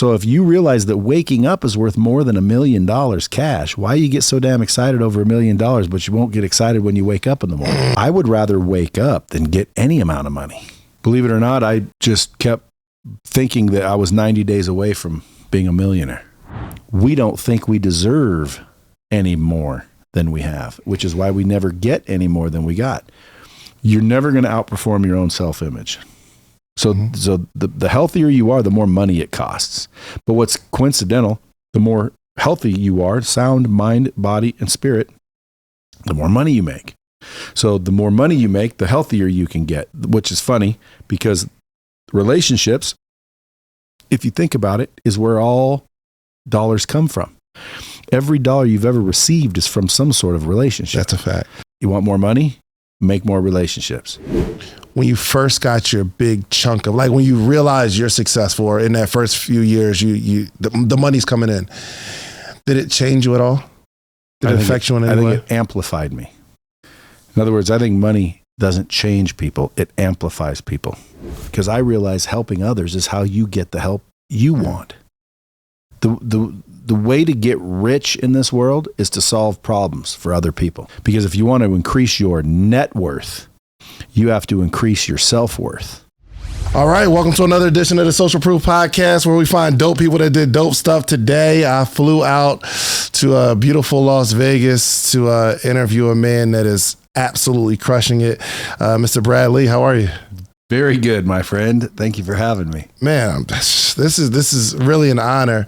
So if you realize that waking up is worth more than $1 million cash, why you get so damn excited over $1 million, but you won't get excited when you wake up in the morning? I would rather wake up than get any amount of money. Believe it or not, I just kept thinking that I was 90 days away from being a millionaire. We don't think we deserve any more than we have, which is why we never get any more than we got. You're never going to outperform your own self-image. So the healthier you are, the more money it costs. But what's coincidental, the more healthy you are, sound mind, body, and spirit, the more money you make. So the more money you make, the healthier you can get, which is funny because relationships, if you think about it, is where all dollars come from. Every dollar you've ever received is from some sort of relationship. That's a fact. You want more money? Make more relationships. When you first got your big chunk of, like when you realize you're successful, or in that first few years, the money's coming in, did it change you at all? Did it affect you in any way? I think it amplified me. In other words, I think money doesn't change people. It amplifies people. Because I realize helping others is how you get the help you want. The way to get rich in this world is to solve problems for other people. Because if you want to increase your net worth, you have to increase your self-worth. All right, welcome to another edition of the Social Proof Podcast, where we find dope people that did dope stuff. Today, I flew out to beautiful Las Vegas to interview a man that is absolutely crushing it. Mr. Brad Lea, how are you? Very good, my friend. Thank you for having me. Man, this is really an honor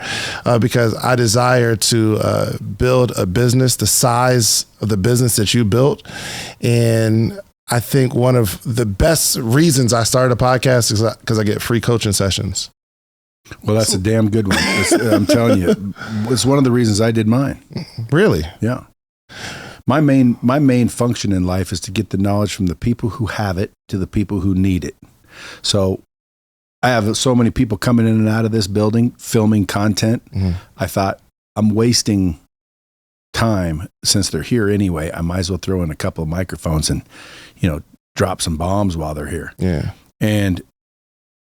because I desire to build a business the size of the business that you built. And I think one of the best reasons I started a podcast is because I get free coaching sessions. Well, that's a damn good one. I'm telling you, it's one of the reasons I did mine. Really? Yeah. My main function in life is to get the knowledge from the people who have it to the people who need it. So I have so many people coming in and out of this building, filming content. Mm-hmm. I thought, I'm wasting time since they're here anyway. I might as well throw in a couple of microphones and, drop some bombs while they're here. Yeah. And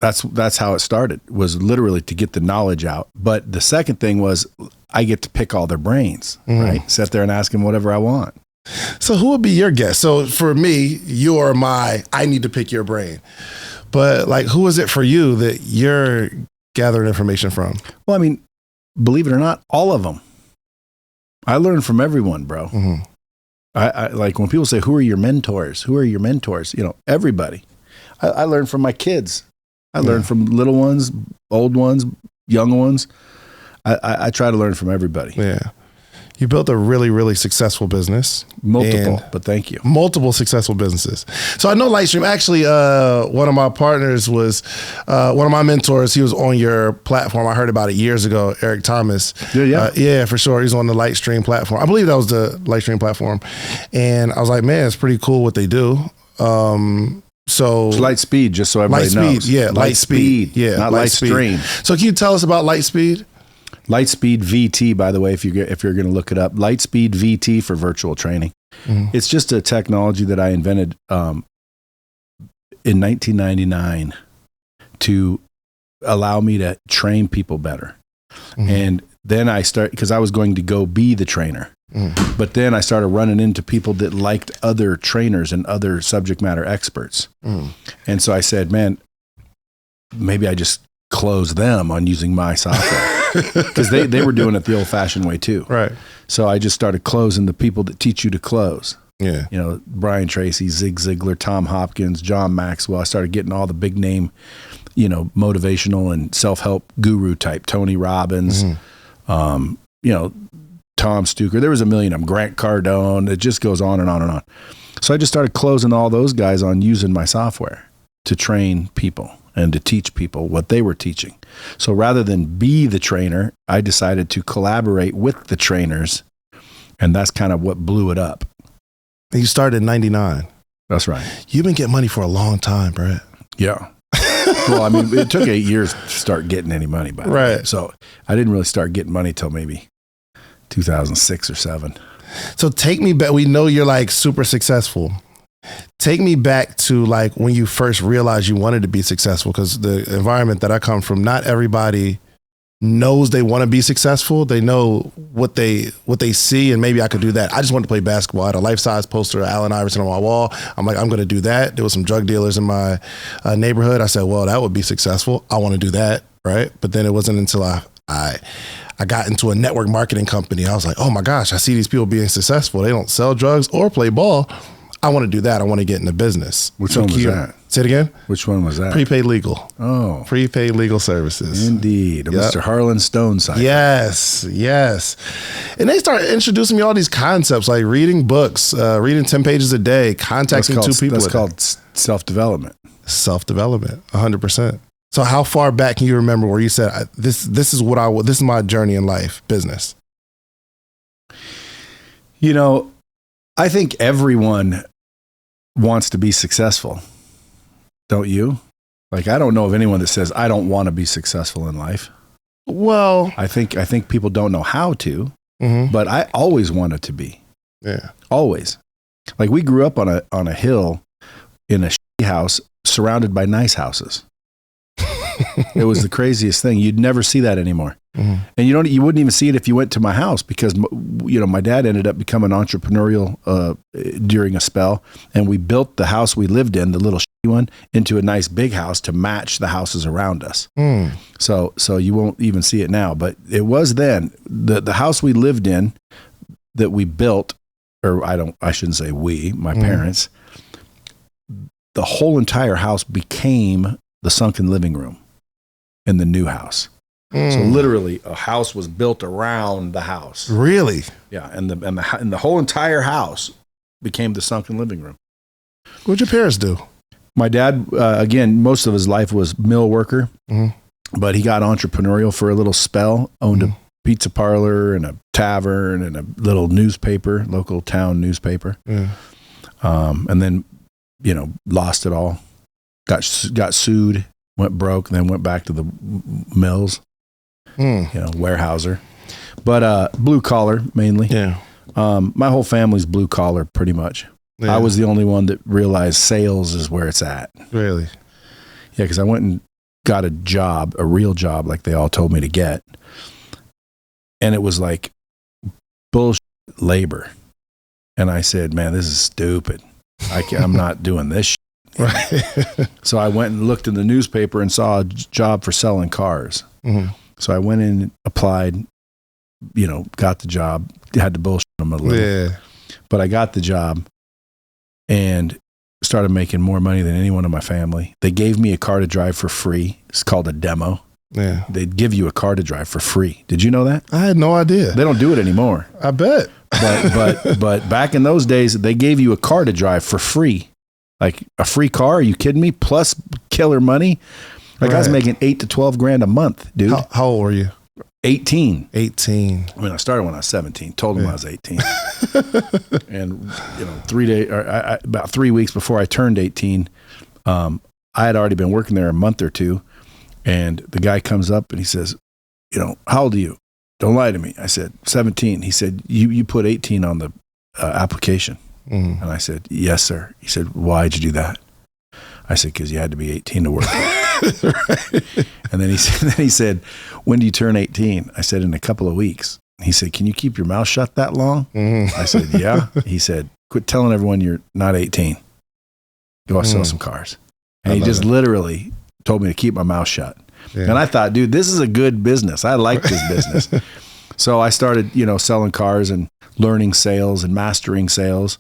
that's how it started, was literally to get the knowledge out. But the second thing was I get to pick all their brains, right? Sit there and ask them whatever I want. So who would be your guest? So for me, you're I need to pick your brain. But like, who is it for you that you're gathering information from? Well, I mean, believe it or not, all of them. I learn from everyone, bro. Mm-hmm. I like when people say, who are your mentors? Who are your mentors? Everybody. I learn from my kids. I learn from little ones, old ones, young ones. I try to learn from everybody. Yeah. You built a really, really successful business. Multiple, but thank you. Multiple successful businesses. So I know Lightstream, actually, one of my partners was, one of my mentors, he was on your platform. I heard about it years ago, Eric Thomas. Yeah. Yeah, for sure. He's on the Lightstream platform. I believe that was the Lightstream platform. And I was like, man, it's pretty cool what they do. So it's Lightspeed, just so everybody knows. Yeah, Lightspeed. Yeah, not Lightstream. So can you tell us about Lightspeed? Lightspeed VT, by the way, if you're going to look it up, Lightspeed VT for virtual training. Mm-hmm. It's just a technology that I invented in 1999 to allow me to train people better. Mm-hmm. And then I started, because I was going to go be the trainer. Mm-hmm. But then I started running into people that liked other trainers and other subject matter experts. Mm-hmm. And so I said, man, maybe I just close them on using my software. Because they were doing it the old-fashioned way too. Right. So I just started closing the people that teach you to close. Yeah. Brian Tracy, Zig Ziglar, Tom Hopkins, John Maxwell. I started getting all the big name, motivational and self-help guru type, Tony Robbins, Tom Stuker. There was a million of them, Grant Cardone. It just goes on and on and on. So I just started closing all those guys on using my software to train people and to teach people what they were teaching. So rather than be the trainer, I decided to collaborate with the trainers, and that's kind of what blew it up. You started in 99. That's right. You've been getting money for a long time, Brett. Yeah. Well, I mean, it took 8 years to start getting any money, by the way. So I didn't really start getting money till maybe 2006 or 7. So take me back. We know you're like super successful. Take me back to like when you first realized you wanted to be successful, because the environment that I come from, not everybody knows they want to be successful. They know what they see, and maybe I could do that. I just wanted to play basketball. I had a life-size poster of Allen Iverson on my wall. I'm like, I'm going to do that. There was some drug dealers in my neighborhood. I said, well, that would be successful. I want to do that, right? But then it wasn't until I got into a network marketing company. I was like, oh my gosh, I see these people being successful. They don't sell drugs or play ball. I want to do that. I want to get into business. Which one was that? Say it again. Which one was that? Prepaid legal. Oh. Prepaid legal services. Indeed. Yep. Mr. Harlan Stone side. Yes. And they started introducing me all these concepts like reading books, reading 10 pages a day, contacting two people. That's called self-development. Self-development, 100%. So how far back can you remember where you said, this is my journey in life, business? You know, I think everyone wants to be successful. Don't you? Like, I don't know of anyone that says, I don't want to be successful in life. Well, I think people don't know how to, but I always wanted to be. Yeah. Always. Like, we grew up on a hill in a shitty house surrounded by nice houses. It was the craziest thing. You'd never see that anymore. And you wouldn't even see it if you went to my house, because, you know, my dad ended up becoming entrepreneurial during a spell, and we built the house we lived in, the little shitty one, into a nice big house to match the houses around us. So you won't even see it now, but it was then the house we lived in that we built, or I shouldn't say we, my parents, the whole entire house became the sunken living room in the new house. So literally a house was built around the house. Really? Yeah. And the whole entire house became the sunken living room. What'd your parents do? My dad, again, most of his life was mill worker, but he got entrepreneurial for a little spell, owned a pizza parlor and a tavern and a little newspaper, local town newspaper. And then, you know, lost it all, got sued, went broke, and then went back to the mills. You know, warehouser, but blue collar mainly. Yeah. My whole family's blue collar pretty much. Yeah. I was the only one that realized sales is where it's at. Really? Yeah, because I went and got a job, a real job, like they all told me to get, and it was like bullshit labor. And I said, "Man, this is stupid. I'm not doing this shit." Right. So I went and looked in the newspaper and saw a job for selling cars. So I went in, applied, you know, got the job, had to bullshit them a little. Yeah. But I got the job and started making more money than anyone in my family. They gave me a car to drive for free. It's called a demo. Yeah. They'd give you a car to drive for free. Did you know that? I had no idea. They don't do it anymore. I bet. But back in those days, they gave you a car to drive for free. Like a free car? Are you kidding me? Plus killer money. Like, I was making $8 to $12 a month, dude. How old were you? 18. 18. I mean, I started when I was 17. Told them I was 18. And, you know, about 3 weeks before I turned 18, I had already been working there a month or two. And the guy comes up and he says, you know, how old are you? Don't lie to me. I said, 17. He said, you put 18 on the application. And I said, yes, sir. He said, why'd you do that? I said, because you had to be 18 to work there. Right. And then he said, when do you turn 18? I said, in a couple of weeks. He said, can you keep your mouth shut that long? I said, yeah. He said, quit telling everyone you're not 18. Go sell some cars. And he just literally told me to keep my mouth shut. Yeah. And I thought, dude, this is a good business. I like this business. So I started, you know, selling cars and learning sales and mastering sales.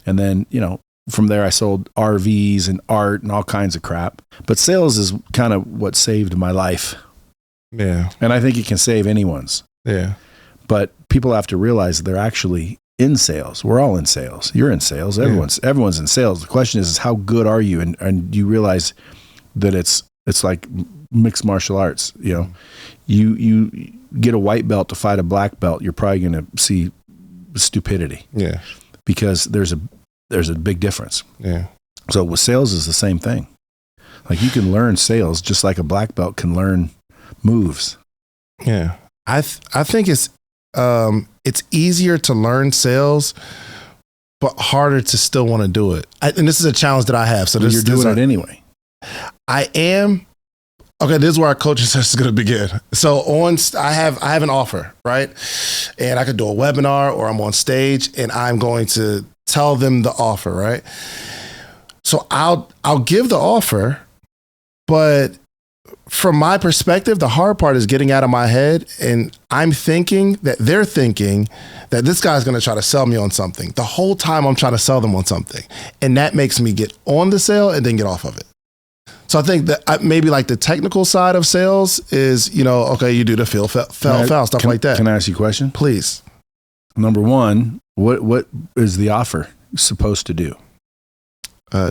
And then, you know, from there I sold RVs and art and all kinds of crap. But sales is kind of what saved my life. Yeah. And I think it can save anyone's. Yeah. But people have to realize they're actually in sales. We're all in sales. You're in sales. Everyone's in sales. The question is how good are you? And you realize that it's like mixed martial arts. You know, you get a white belt to fight a black belt, you're probably going to see stupidity. Yeah. Because there's a big difference. Yeah. So with sales is the same thing. Like you can learn sales just like a black belt can learn moves. Yeah. I think it's easier to learn sales, but harder to still want to do it. And this is a challenge that I have. So you're doing it anyway. I am, Okay, this is where our coaching session is going to begin. So I have an offer, right? And I could do a webinar or I'm on stage and I'm going to tell them the offer, right? So I'll give the offer, but from my perspective, the hard part is getting out of my head, and I'm thinking that they're thinking that this guy's going to try to sell me on something. The whole time I'm trying to sell them on something, and that makes me get on the sale and then get off of it. So I think that maybe like the technical side of sales is, okay, you do the foul, stuff like that. Can I ask you a question? Please. Number one, what is the offer supposed to do?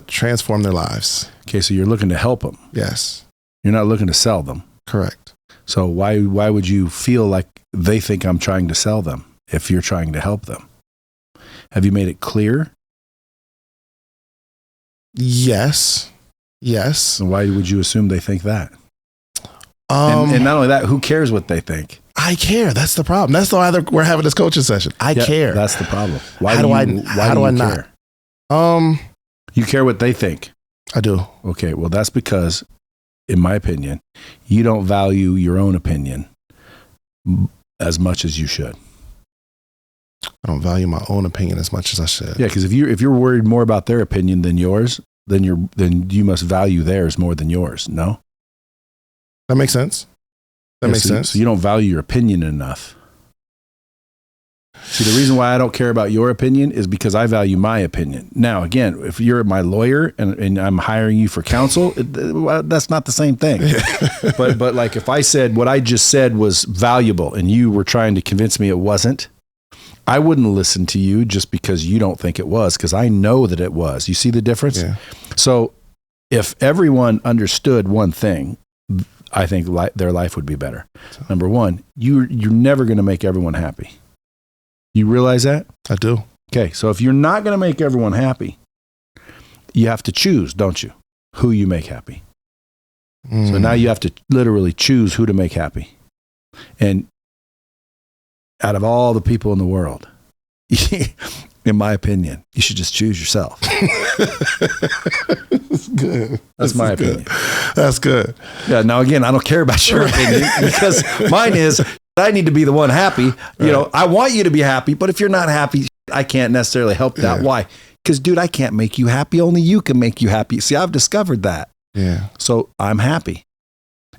Transform their lives. Okay, so you're looking to help them. Yes. You're not looking to sell them. Correct. So why would you feel like they think I'm trying to sell them if you're trying to help them? Have you made it clear? Yes. Yes. And why would you assume they think that? And not only that, who cares what they think? I care. That's the problem. That's why we're having this coaching session. I care. That's the problem. Why how do I not care? You care what they think. I do. Okay. Well, that's because, in my opinion, you don't value your own opinion as much as you should. I don't value my own opinion as much as I should. Yeah, because if you're worried more about their opinion than yours, then you must value theirs more than yours. No, that makes sense. That makes sense. So you don't value your opinion enough. See, the reason why I don't care about your opinion is because I value my opinion. Now, again, if you're my lawyer and I'm hiring you for counsel, that's not the same thing. But like if I said what I just said was valuable and you were trying to convince me it wasn't, I wouldn't listen to you just because you don't think it was, because I know that it was. You see the difference? Yeah. So if everyone understood one thing, I think their life would be better. Number one, you're never going to make everyone happy. You realize that? I do. Okay, so if you're not going to make everyone happy, you have to choose, don't you? Who you make happy. So now you have to literally choose who to make happy. And out of all the people in the world, in my opinion, you should just choose yourself. That's good. That's my opinion. That's good. Yeah. Now, again, I don't care about your opinion because mine is I need to be the one happy. I want you to be happy, but if you're not happy, I can't necessarily help that. Yeah. Why? Because, dude, I can't make you happy. Only you can make you happy. See, I've discovered that. Yeah. So I'm happy.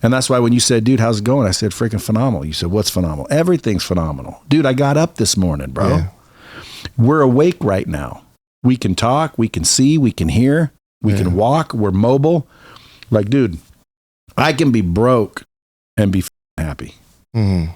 And that's why when you said, dude, how's it going? I said, freaking phenomenal. You said, what's phenomenal? Everything's phenomenal. Dude, I got up this morning, bro. Yeah. We're awake right now. We can talk, we can see, we can hear, we can walk, we're mobile. Like, dude, I can be broke and be happy. Mm-hmm.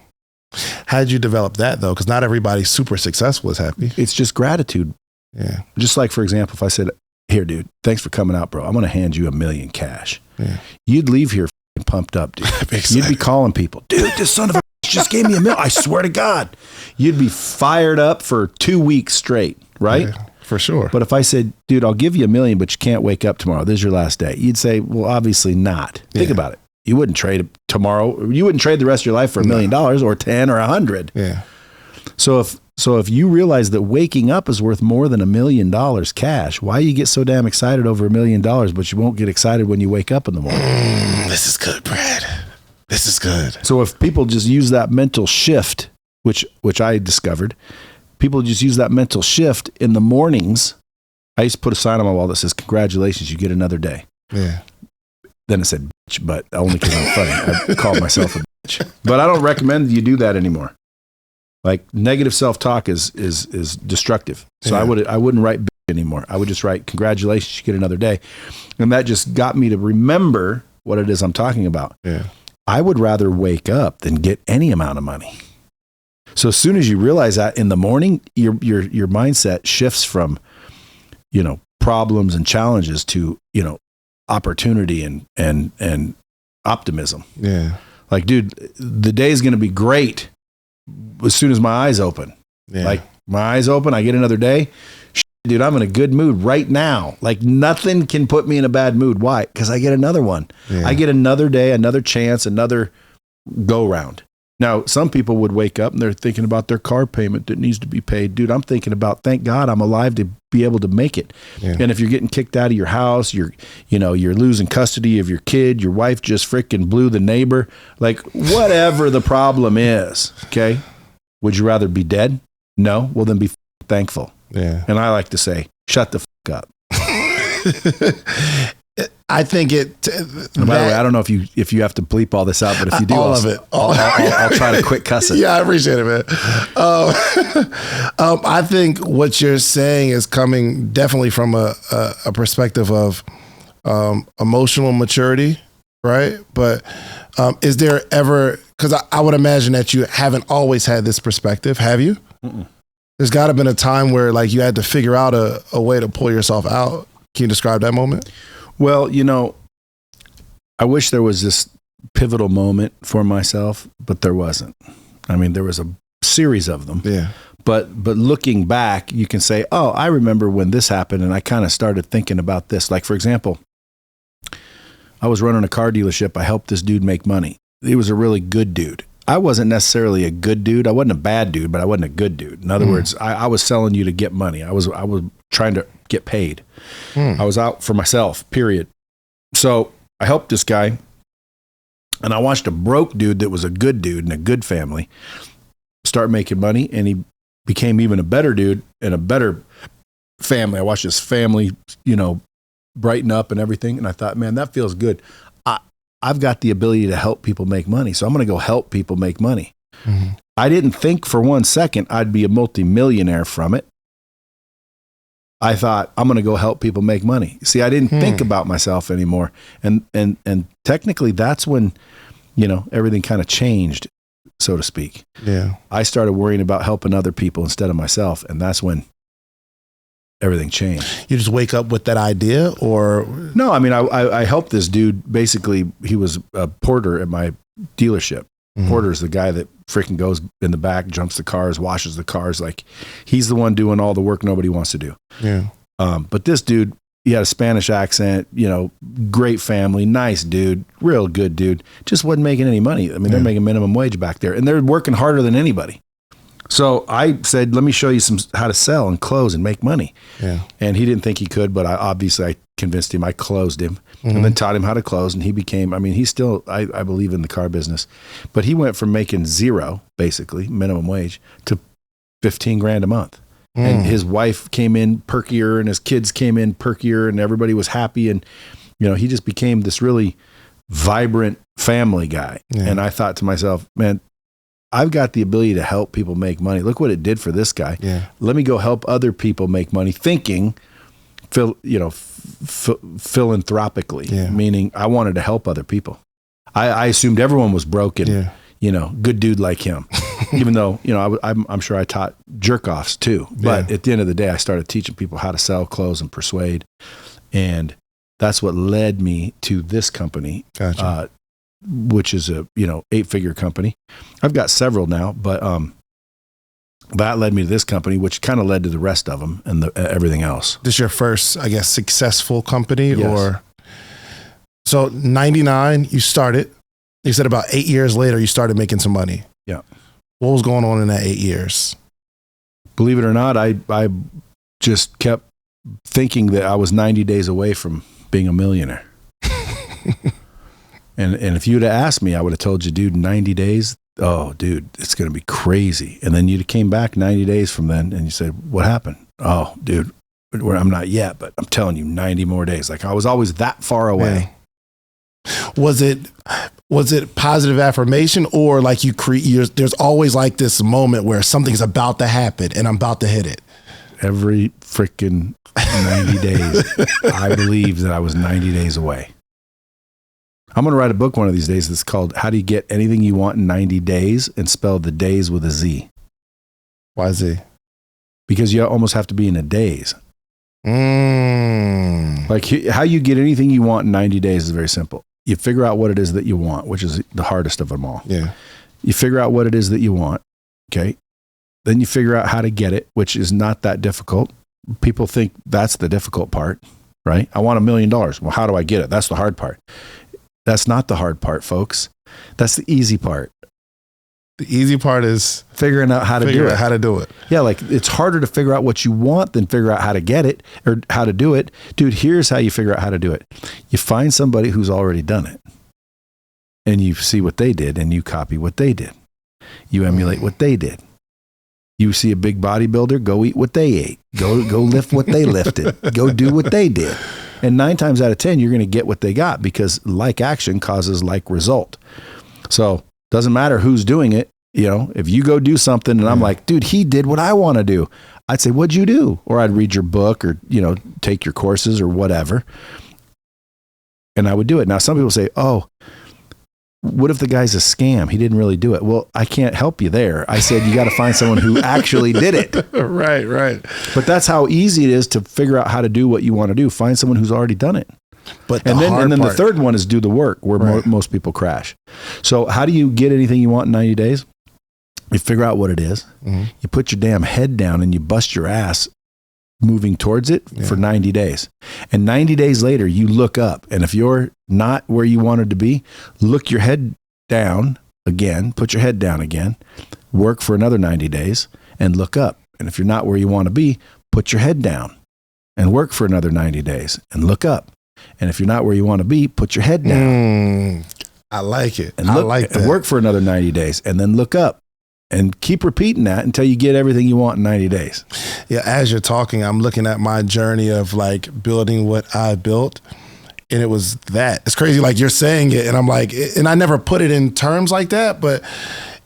How did you develop that, though? Because not everybody super successful is happy. It's just gratitude. Yeah. Just like, for example, if I said, here, dude, thanks for coming out, bro. I'm going to hand you $1 million cash. Yeah. You'd leave here pumped up, dude. You'd be calling people, dude, this son of a just gave me $1 million. I swear to God. You'd be fired up for 2 weeks straight, right? Yeah, for sure. But if I said, dude, I'll give you $1 million, but you can't wake up tomorrow. This is your last day. You'd say, well, obviously not. Think about it. You wouldn't trade it tomorrow. You wouldn't trade the rest of your life for $1 million or 10 or 100. Yeah. So if you realize that waking up is worth more than $1 million cash, why you get so damn excited over $1 million, but you won't get excited when you wake up in the morning? This is good, Brad. This is good. So if people just use that mental shift, which I discovered, people just use that mental shift in the mornings. I used to put a sign on my wall that says, congratulations, you get another day. Yeah. Then it said, bitch, but only because I'm funny. I called myself a bitch. But I don't recommend you do that anymore. Like negative self-talk is destructive. So I wouldn't write bitch anymore. I would just write, congratulations, you get another day. And that just got me to remember what it is I'm talking about. Yeah. I would rather wake up than get any amount of money. So as soon as you realize that in the morning, your mindset shifts from, problems and challenges to, opportunity and optimism. Yeah. Like, dude, the day is going to be great as soon as my eyes open. Yeah. Like my eyes open, I get another day. Dude, I'm in a good mood right now. Like nothing can put me in a bad mood. Why? Because I get another one. Yeah. I get another day, another chance, another go round. Now, some people would wake up and they're thinking about their car payment that needs to be paid. Dude, I'm thinking about, thank God I'm alive to be able to make it. Yeah. And if you're getting kicked out of your house, you're losing custody of your kid, your wife just freaking blew the neighbor, like whatever the problem is, okay? Would you rather be dead? No? Well, then be thankful. Yeah. And I like to say, shut the up. I think it. And by the way, I don't know if you have to bleep all this out, but if you do, all of it, I'll try to quit cussing. Yeah, I appreciate it, man. I think what you're saying is coming definitely from a perspective of emotional maturity, right? But is there ever? Because I would imagine that you haven't always had this perspective. Have you? Mm-mm. There's got to have been a time where like you had to figure out a way to pull yourself out. Can you describe that moment? Well, I wish there was this pivotal moment for myself, but there wasn't. I mean, there was a series of them. Yeah. But looking back, you can say, oh, I remember when this happened and I kind of started thinking about this. Like, for example, I was running a car dealership. I helped this dude make money. He was a really good dude. I wasn't necessarily a good dude. I wasn't a bad dude, but I wasn't a good dude. In other words, I was selling you to get money. I was trying to get paid. I was out for myself, period. So I helped this guy, and I watched a broke dude that was a good dude in a good family start making money, and he became even a better dude in a better family. I watched his family, brighten up and everything, and I thought, man, that feels good. I've got the ability to help people make money, so I'm going to go help people make money. Mm-hmm. I didn't think for 1 second I'd be a multimillionaire from it. I thought, I'm going to go help people make money. See, I didn't think about myself anymore. And technically that's when, everything kind of changed, so to speak. Yeah. I started worrying about helping other people instead of myself. And that's when everything changed. You just wake up with that idea or? No, I mean, I helped this dude. Basically, he was a porter at my dealership. Mm-hmm. Porter's the guy that freaking goes in the back, jumps the cars, washes the cars. Like, he's the one doing all the work nobody wants to do. Yeah. But this dude, he had a Spanish accent, great family, nice dude, real good dude. Just wasn't making any money. I mean, they're making minimum wage back there, and they're working harder than anybody. So I said, let me show you how to sell and close and make money. Yeah. And he didn't think he could, but I convinced him. I closed him and then taught him how to close. And he became, he's still, I believe in the car business, but he went from making zero, basically minimum wage, to $15,000 a month. And his wife came in perkier and his kids came in perkier and everybody was happy. And, he just became this really vibrant family guy. Yeah. And I thought to myself, man, I've got the ability to help people make money. Look what it did for this guy. Yeah. Let me go help other people make money, thinking, philanthropically, meaning I wanted to help other people. I assumed everyone was broken, good dude like him, even though, I'm sure I taught jerk-offs too. But at the end of the day, I started teaching people how to sell, close, and persuade. And that's what led me to this company. Gotcha. Which is a 8-figure company. I've got several now, but that led me to this company, which kind of led to the rest of them and everything else. This your first, I guess, successful company? Yes. Or so 99, you started. You said about 8 years later, you started making some money. Yeah. What was going on in that 8 years? Believe it or not, I just kept thinking that I was 90 days away from being a millionaire. And if you'd have asked me, I would have told you, dude, 90 days. Oh, dude, it's going to be crazy. And then you came back 90 days from then and you said, what happened? Oh, dude, I'm not yet, but I'm telling you 90 more days. Like, I was always that far away. Yeah. Was it positive affirmation or like there's always like this moment where something's about to happen and I'm about to hit it? Every freaking 90 days, I believed that I was 90 days away. I'm going to write a book one of these days that's called How Do You Get Anything You Want in 90 Days and spell the days with a Z. Why Z? Because you almost have to be in a daze. Like, how you get anything you want in 90 days is very simple. You figure out what it is that you want, which is the hardest of them all. Yeah. You figure out what it is that you want. Okay. Then you figure out how to get it, which is not that difficult. People think that's the difficult part, right? I want $1 million. Well, how do I get it? That's the hard part. That's not the hard part, folks. That's the easy part. The easy part is figuring out how to do it. How to do it. Yeah, like it's harder to figure out what you want than figure out how to get it or how to do it. Dude, here's how you figure out how to do it. You find somebody who's already done it. And you see what they did and you copy what they did. You emulate what they did. You see a big bodybuilder, go eat what they ate. Go lift what they lifted. Go do what they did. And 9 times out of 10, you're going to get what they got because like action causes like result. So doesn't matter who's doing it. You know, if you go do something and I'm like, dude, he did what I want to do. I'd say, what'd you do? Or I'd read your book or, you know, take your courses or whatever. And I would do it. Now, some people say, oh, what if the guy's a scam? He didn't really do it. Well, I can't help you there. I said, you got to find someone who actually did it. Right. But that's how easy it is to figure out how to do what you want to do. Find someone who's already done it. But then the third one is do the work where most people crash. So how do you get anything you want in 90 days? You figure out what it is. Mm-hmm. You put your damn head down and you bust your ass moving towards it for 90 days. And 90 days later, you look up. And if you're not where you wanted to be, look your head down again, put your head down again, work for another 90 days and look up. And if you're not where you want to be, put your head down and work for another 90 days and look up. And if you're not where you want to be, put your head down. I like it. And work for another 90 days and then look up and keep repeating that until you get everything you want in 90 days. Yeah. As you're talking, I'm looking at my journey of like building what I built. And it was that. It's crazy. Like you're saying it. And I'm like, and I never put it in terms like that, but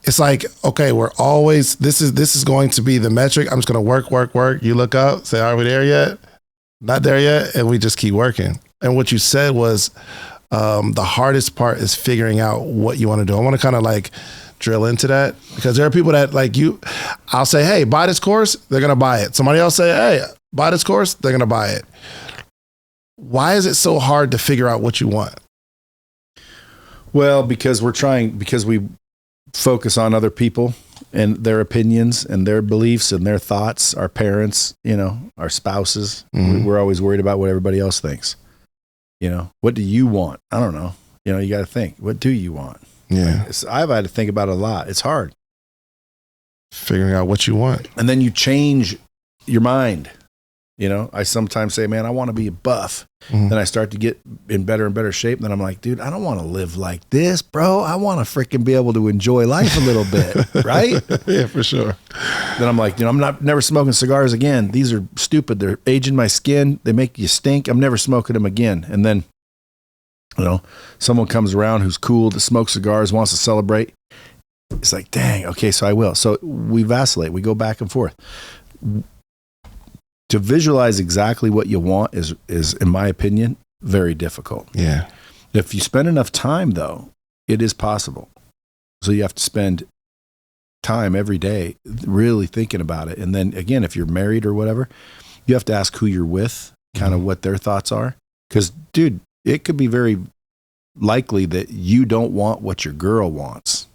it's like, okay, we're always, this is going to be the metric. I'm just going to work. You look up, say, are we there yet? Not there yet. And we just keep working. And what you said was the hardest part is figuring out what you want to do. I want to kind of like drill into that because there are people that like you, I'll say, hey, buy this course. They're going to buy it. Somebody else say, hey, buy this course. They're going to buy it. Why is it so hard to figure out what you want? Well, because we focus on other people and their opinions and their beliefs and their thoughts, our parents, you know, our spouses. Mm-hmm. We're always worried about what everybody else thinks. You know, what do you want? I don't know. You know, you got to think, what do you want? Yeah. I've had to think about it a lot. It's hard. Figuring out what you want. And then you change your mind. You know, I sometimes say, man, I want to be a buff. Mm-hmm. Then I start to get in better and better shape. And then I'm like, dude, I don't want to live like this, bro. I want to freaking be able to enjoy life a little bit. Right? Yeah, for sure. Then I'm like, you know, I'm never smoking cigars again. These are stupid. They're aging my skin. They make you stink. I'm never smoking them again. And then, you know, someone comes around who's cool to smoke cigars, wants to celebrate. It's like, dang, okay, so I will. So we vacillate. We go back and forth. To visualize exactly what you want is, in my opinion, very difficult. Yeah. If you spend enough time, though, it is possible. So you have to spend time every day really thinking about it. And then again, if you're married or whatever, you have to ask who you're with, kind of what their thoughts are. Because, dude, it could be very likely that you don't want what your girl wants.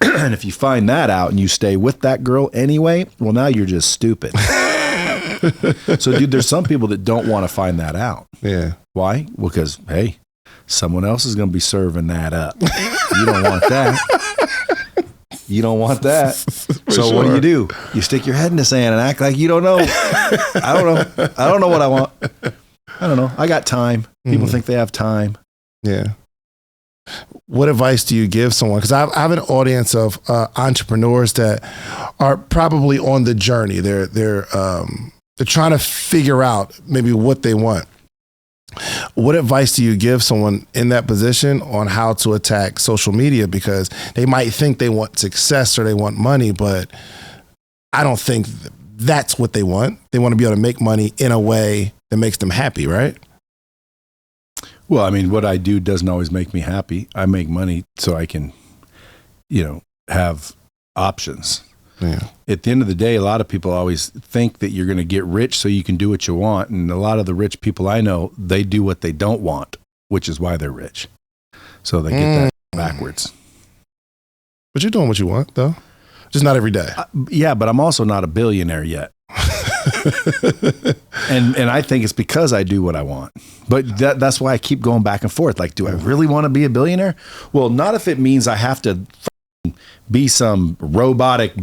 And if you find that out and you stay with that girl anyway, well, now you're just stupid. So, dude, there's some people that don't want to find that out. Yeah. Why? Well, because, hey, someone else is going to be serving that up. You don't want that. You don't want that. So what do? You stick your head in the sand and act like you don't know. I don't know. I don't know what I want. I don't know. I got time. People think they have time. Yeah. What advice do you give someone? Because I have an audience of entrepreneurs that are probably on the journey. They're trying to figure out maybe what they want. What advice do you give someone in that position on how to attack social media? Because they might think they want success or they want money, but I don't think that's what they want. They want to be able to make money in a way that makes them happy, right? Well, I mean, what I do doesn't always make me happy. I make money so I can, you know, have options. Yeah. At the end of the day, a lot of people always think that you're going to get rich so you can do what you want. And a lot of the rich people I know, they do what they don't want, which is why they're rich. So they get that backwards. But you're doing what you want, though. Just not every day. Yeah, but I'm also not a billionaire yet. and I think it's because I do what I want. But that's why I keep going back and forth. Like, do I really want to be a billionaire? Well, not if it means I have to be some robotic.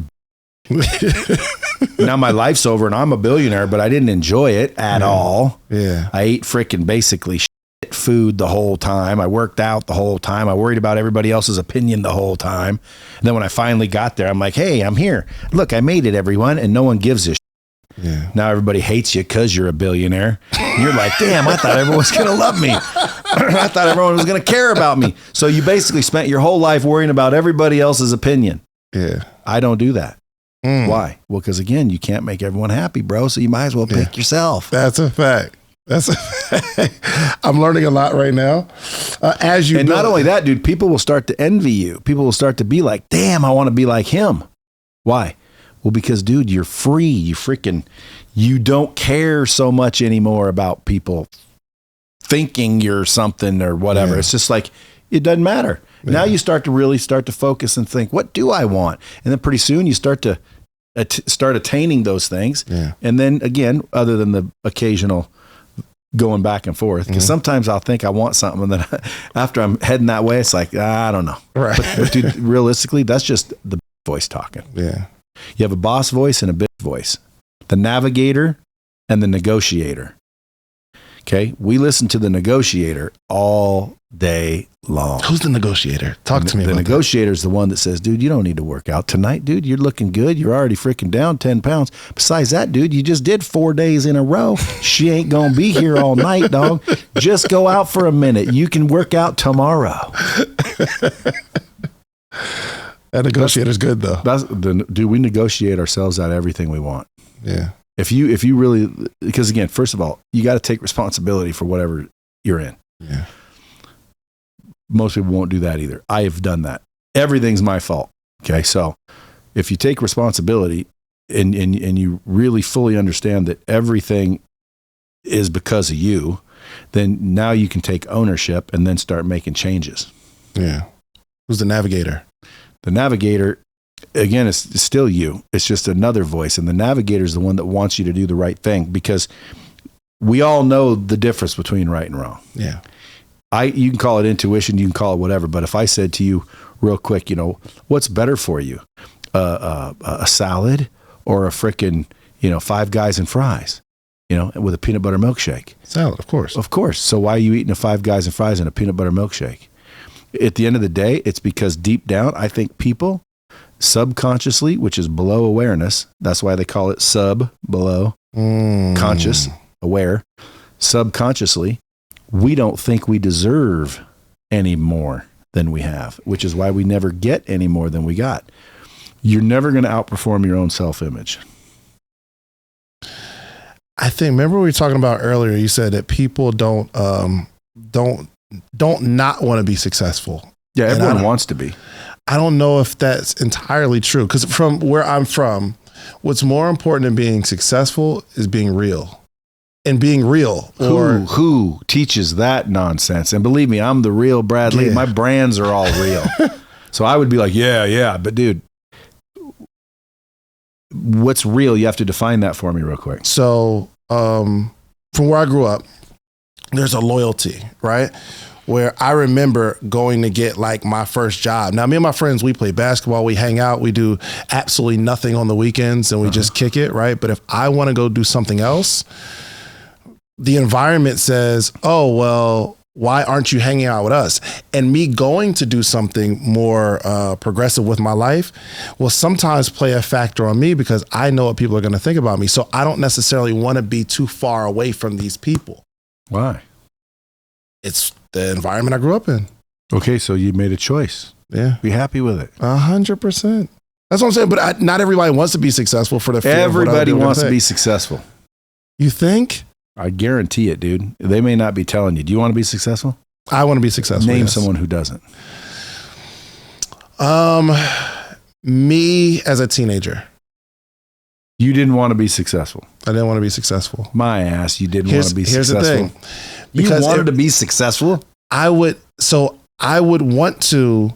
Now my life's over and I'm a billionaire, but I didn't enjoy it at all. Yeah. I ate freaking basically shit food the whole time. I worked out the whole time. I worried about everybody else's opinion the whole time. And then when I finally got there, I'm like, hey, I'm here. Look, I made it, everyone. And no one gives a shit. Yeah. Now everybody hates you because you're a billionaire. And you're like, damn, I thought everyone was going to love me. I thought everyone was going to care about me. So you basically spent your whole life worrying about everybody else's opinion. Yeah. I don't do that. Why? Well, because again, you can't make everyone happy, bro. So you might as well pick yourself. That's a fact. That's a fact. I'm learning a lot right now. And not only that, dude, people will start to envy you. People will start to be like, damn, I want to be like him. Why? Well, because, dude, you're free. You don't care so much anymore about people thinking you're something or whatever. Yeah. It's just like, it doesn't matter. Yeah. Now you start to focus and think, what do I want? And then pretty soon you start to start attaining those things. Yeah. And then again, other than the occasional going back and forth, because sometimes I'll think I want something, and then after I'm heading that way, it's like, I don't know. Right. But dude, realistically, that's just the voice talking. Yeah. You have a boss voice and a bitch voice, the navigator and the negotiator. Okay. We listen to the negotiator all day long. Who's the negotiator? Talk to me about the negotiator is the one that says, dude, you don't need to work out tonight, dude. You're looking good. You're already freaking down 10 pounds. Besides that, dude, you just did 4 days in a row. She ain't going to be here all night, dog. Just go out for a minute. You can work out tomorrow. That negotiator's good though. Dude, we negotiate ourselves out of everything we want. Yeah. If you really, because again, first of all, you got to take responsibility for whatever you're in. Yeah. Most people won't do that either. I have done that. Everything's my fault. Okay. So if you take responsibility and you really fully understand that everything is because of you, then now you can take ownership and then start making changes. Yeah. Who's the navigator? The navigator, again, is still you. It's just another voice. And the navigator is the one that wants you to do the right thing, because we all know the difference between right and wrong. Yeah. You can call it intuition, you can call it whatever. But if I said to you real quick, what's better for you? A salad or a frickin', 5 Guys and fries, with a peanut butter milkshake? Salad, of course. Of course. So why are you eating a 5 Guys and fries and a peanut butter milkshake? At the end of the day, it's because deep down, I think people subconsciously, which is below awareness, that's why they call it below, conscious, aware, subconsciously, we don't think we deserve any more than we have, which is why we never get any more than we got. You're never going to outperform your own self-image. I think, remember we were talking about earlier, you said that people don't not want to be successful. Yeah, everyone wants to be. I don't know if that's entirely true, because from where I'm from, what's more important than being successful is being real. And being real. Who teaches that nonsense? And believe me, I'm the real Bradley. Yeah. My brands are all real. So I would be like, yeah. But dude, what's real? You have to define that for me real quick. So from where I grew up, there's a loyalty, right? Where I remember going to get like my first job. Now, me and my friends, we play basketball, we hang out, we do absolutely nothing on the weekends, and we just kick it, right? But if I want to go do something else, the environment says, oh, well, why aren't you hanging out with us? And me going to do something more progressive with my life will sometimes play a factor on me, because I know what people are going to think about me. So I don't necessarily want to be too far away from these people. Why? It's the environment I grew up in. Okay, so you made a choice. Yeah. Be happy with it. 100%. That's what I'm saying. But not everybody wants to be successful for the fear of what other Everybody people wants to think. be successful. You think? I guarantee it, dude. They may not be telling you. Do you want to be successful? I want to be successful. Name yes. someone who doesn't. Me as a teenager. You didn't want to be successful. I didn't want to be successful. My ass, you didn't want to be successful. Here's the thing. You Because wanted to be successful? I would want to,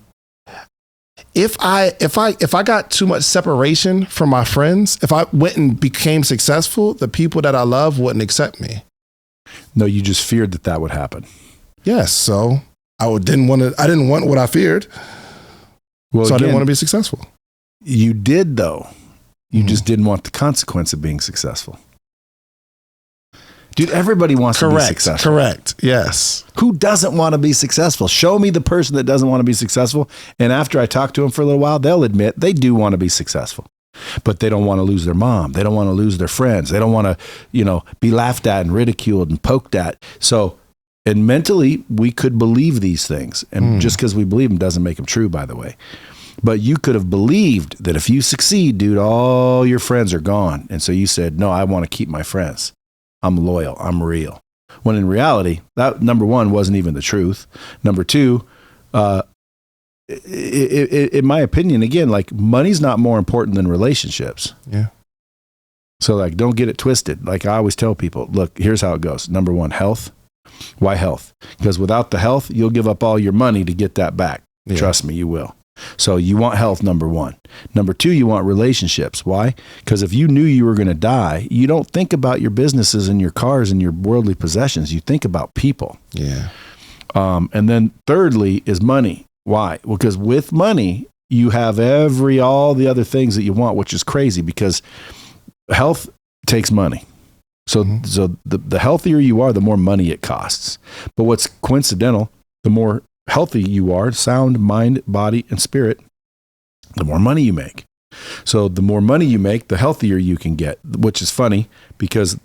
if I got too much separation from my friends, if I went and became successful, the people that I love wouldn't accept me. No, you just feared that would happen. Yes. So I didn't want what I feared. Well, So I didn't again, want to be successful. You did, though. You just didn't want the consequence of being successful. Dude, everybody wants to be successful. Correct. Yes. Who doesn't want to be successful? Show me the person that doesn't want to be successful. And after I talk to them for a little while, they'll admit they do want to be successful. But they don't want to lose their mom. They don't want to lose their friends. They don't want to, be laughed at and ridiculed and poked at. So, and mentally, we could believe these things. And just because we believe them doesn't make them true, by the way. But you could have believed that if you succeed, dude, all your friends are gone. And so you said, no, I want to keep my friends. I'm loyal. I'm real. When in reality, that number one wasn't even the truth. Number two, in my opinion, again, like money's not more important than relationships. Yeah. So like, don't get it twisted. Like I always tell people, look, here's how it goes. Number one, health. Why health? Because without the health, you'll give up all your money to get that back. Yeah. Trust me, you will. So you want health, number one. Number two, you want relationships. Why? Because if you knew you were going to die, you don't think about your businesses and your cars and your worldly possessions. You think about people. Yeah. And then thirdly is money. Why? Well, because with money, you have all the other things that you want, which is crazy because health takes money. So the healthier you are, the more money it costs. But what's coincidental, the more healthy you are, sound mind, body, and spirit, the more money you make. So the more money you make, the healthier you can get, which is funny because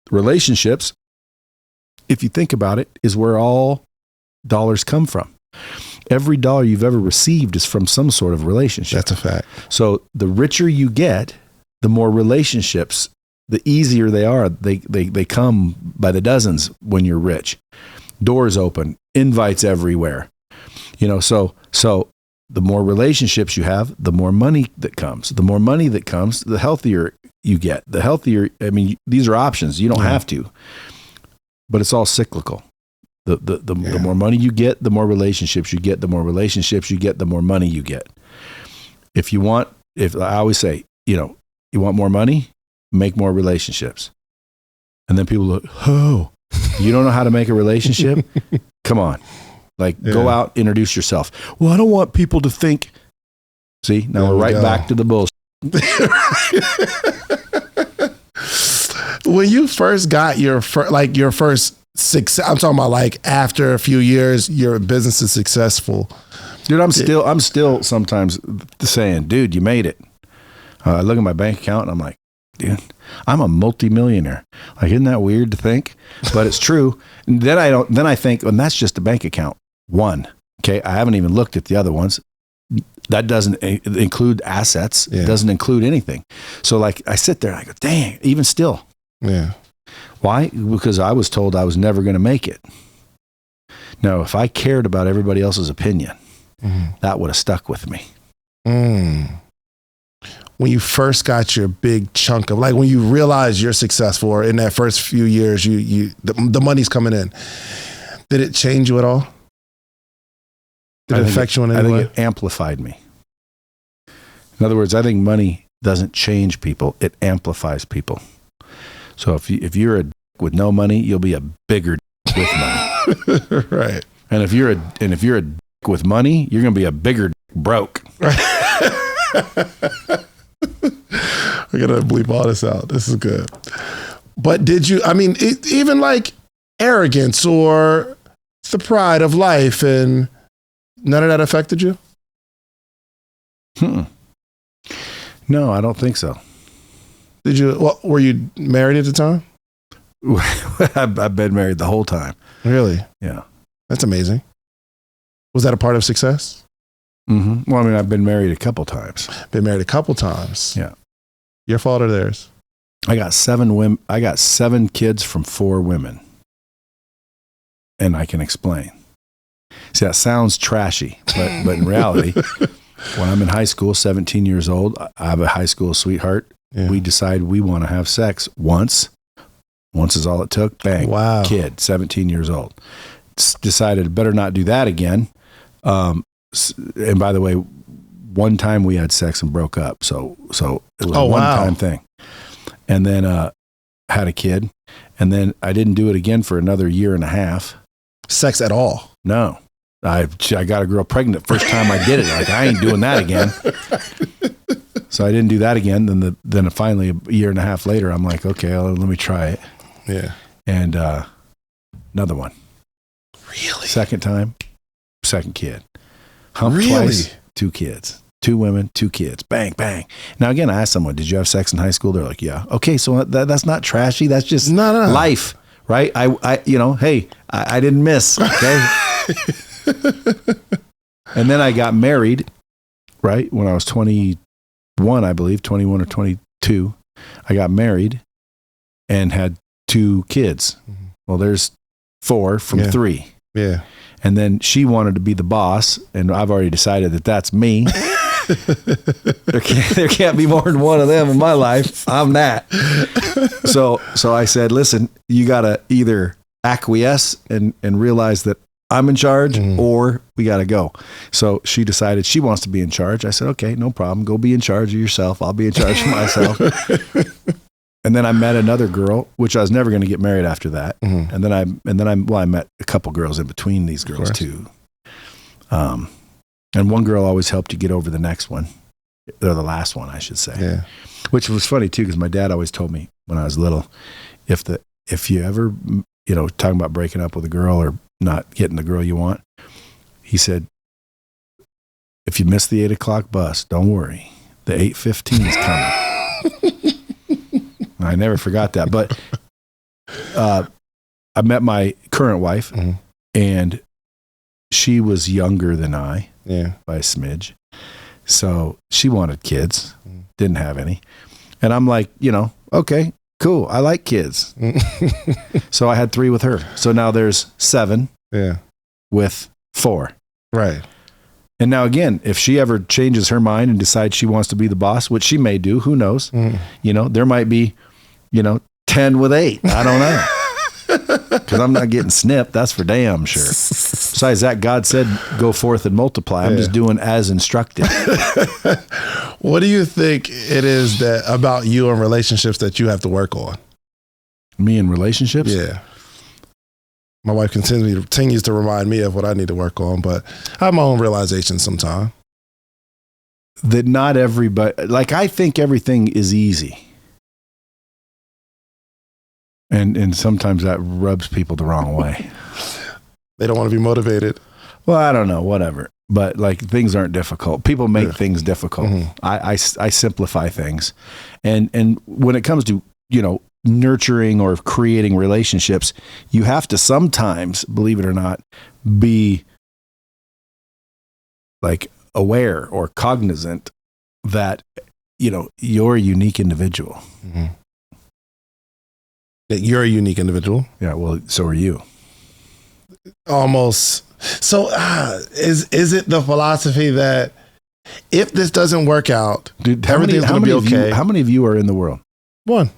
relationships, if you think about it, is where all dollars come from. Every dollar you've ever received is from some sort of relationship. That's a fact. So the richer you get, the more relationships, the easier they are. They come by the dozens when you're rich. Doors open, invites everywhere. So the more relationships you have, the more money that comes. The more money that comes, the healthier you get. The healthier, these are options. You don't have to. But it's all cyclical. The more money you get, the more relationships you get. The more relationships you get, the more money you get. If I always say, you want more money, make more relationships. And then people look, oh, you don't know how to make a relationship? Come on. Go out, introduce yourself. Well, I don't want people to think. See, now we're right back to the bullshit. When you first got your first success, I'm talking about after a few years, your business is successful. Dude, I'm still sometimes saying, dude, you made it. I look at my bank account and I'm like, dude, I'm a multimillionaire. Isn't that weird to think? But it's true. And then I think, and that's just a bank account. One. Okay. I haven't even looked at the other ones. That doesn't include assets. It doesn't include anything. So I sit there and I go, dang, even still. Yeah. Why? Because I was told I was never going to make it. No, if I cared about everybody else's opinion, that would have stuck with me. When you first got your big chunk of, when you realize you're successful, or in that first few years, the money's coming in, did it change you at all? Did it affect you in any way? I think it amplified me. In other words, I think money doesn't change people; it amplifies people. So if you're a dick with no money, you'll be a bigger dick with money. Right. And if you're a dick with money, you're going to be a bigger dick broke. Right. We're going to bleep all this out. This is good. But did you, even arrogance or the pride of life, and none of that affected you? No, I don't think so. Did you, were you married at the time? I've been married the whole time. Really? Yeah. That's amazing. Was that a part of success? Mm-hmm. Well, I've been married a couple times. Been married a couple times. Yeah. Your fault or theirs? I got 7 women. I got 7 kids from 4 women. And I can explain. See, that sounds trashy, but in reality, when I'm in high school, 17 years old, I have a high school sweetheart. Yeah. We decide we want to have sex once. Once is all it took. Bang. Wow. Kid, 17 years old. Decided better not do that again. And by the way, one time we had sex and broke up. So it was a one-time thing. And then had a kid. And then I didn't do it again for another year and a half. Sex at all? No. I got a girl pregnant first time I did it. Like, I ain't doing that again. So I didn't do that again. Then finally a year and a half later, I'm like, okay, let me try it. Yeah. And another one. Really? Second time, second kid. Hump Really? twice, 2 kids. 2 women, 2 kids. Bang, bang. Now, again, I asked someone, did you have sex in high school? They're like, yeah. Okay, so that's not trashy. That's just No. life, right? I hey, I didn't miss, okay? And then I got married, right? When I was 21, I believe, 21 or 22. I got married and had 2 kids. Mm-hmm. Well, there's 4 from 3. Yeah. And then she wanted to be the boss, and I've already decided that that's me. There can't be more than one of them in my life. I'm that. So I said, listen, you got to either acquiesce and realize that I'm in charge, or we got to go. So she decided she wants to be in charge. I said, okay, no problem. Go be in charge of yourself. I'll be in charge of myself. And then I met another girl, which I was never going to get married after that. Mm-hmm. And then I met a couple girls in between these girls too. And one girl always helped you get over the next one, or the last one, I should say. Yeah. Which was funny too, because my dad always told me when I was little, if you ever, talking about breaking up with a girl or not getting the girl you want, he said, if you miss the 8:00 bus, don't worry, the 8:15 is coming. I never forgot that. But I met my current wife, and she was younger than I by a smidge. So she wanted kids, didn't have any. And I'm like, okay, cool. I like kids. So I had 3 with her. So now there's 7 with 4. Right. And now again, if she ever changes her mind and decides she wants to be the boss, which she may do, who knows? There might be, 10 with 8. I don't know. Because I'm not getting snipped. That's for damn sure. Besides that, God said, go forth and multiply. I'm just doing as instructed. What do you think it is that about you and relationships that you have to work on? Me and relationships? Yeah. My wife continues to remind me of what I need to work on, but I have my own realizations sometimes. That not everybody, I think everything is easy. And sometimes that rubs people the wrong way. They don't want to be motivated. Well, I don't know, whatever. But things aren't difficult. People make things difficult. I simplify things. And when it comes to, nurturing or creating relationships, you have to sometimes, believe it or not, be aware or cognizant that, you're a unique individual. That you're a unique individual. Yeah, well, so are you. Almost. So is it the philosophy that if this doesn't work out, dude, everything's going to be okay? How many of you are in the world? 1.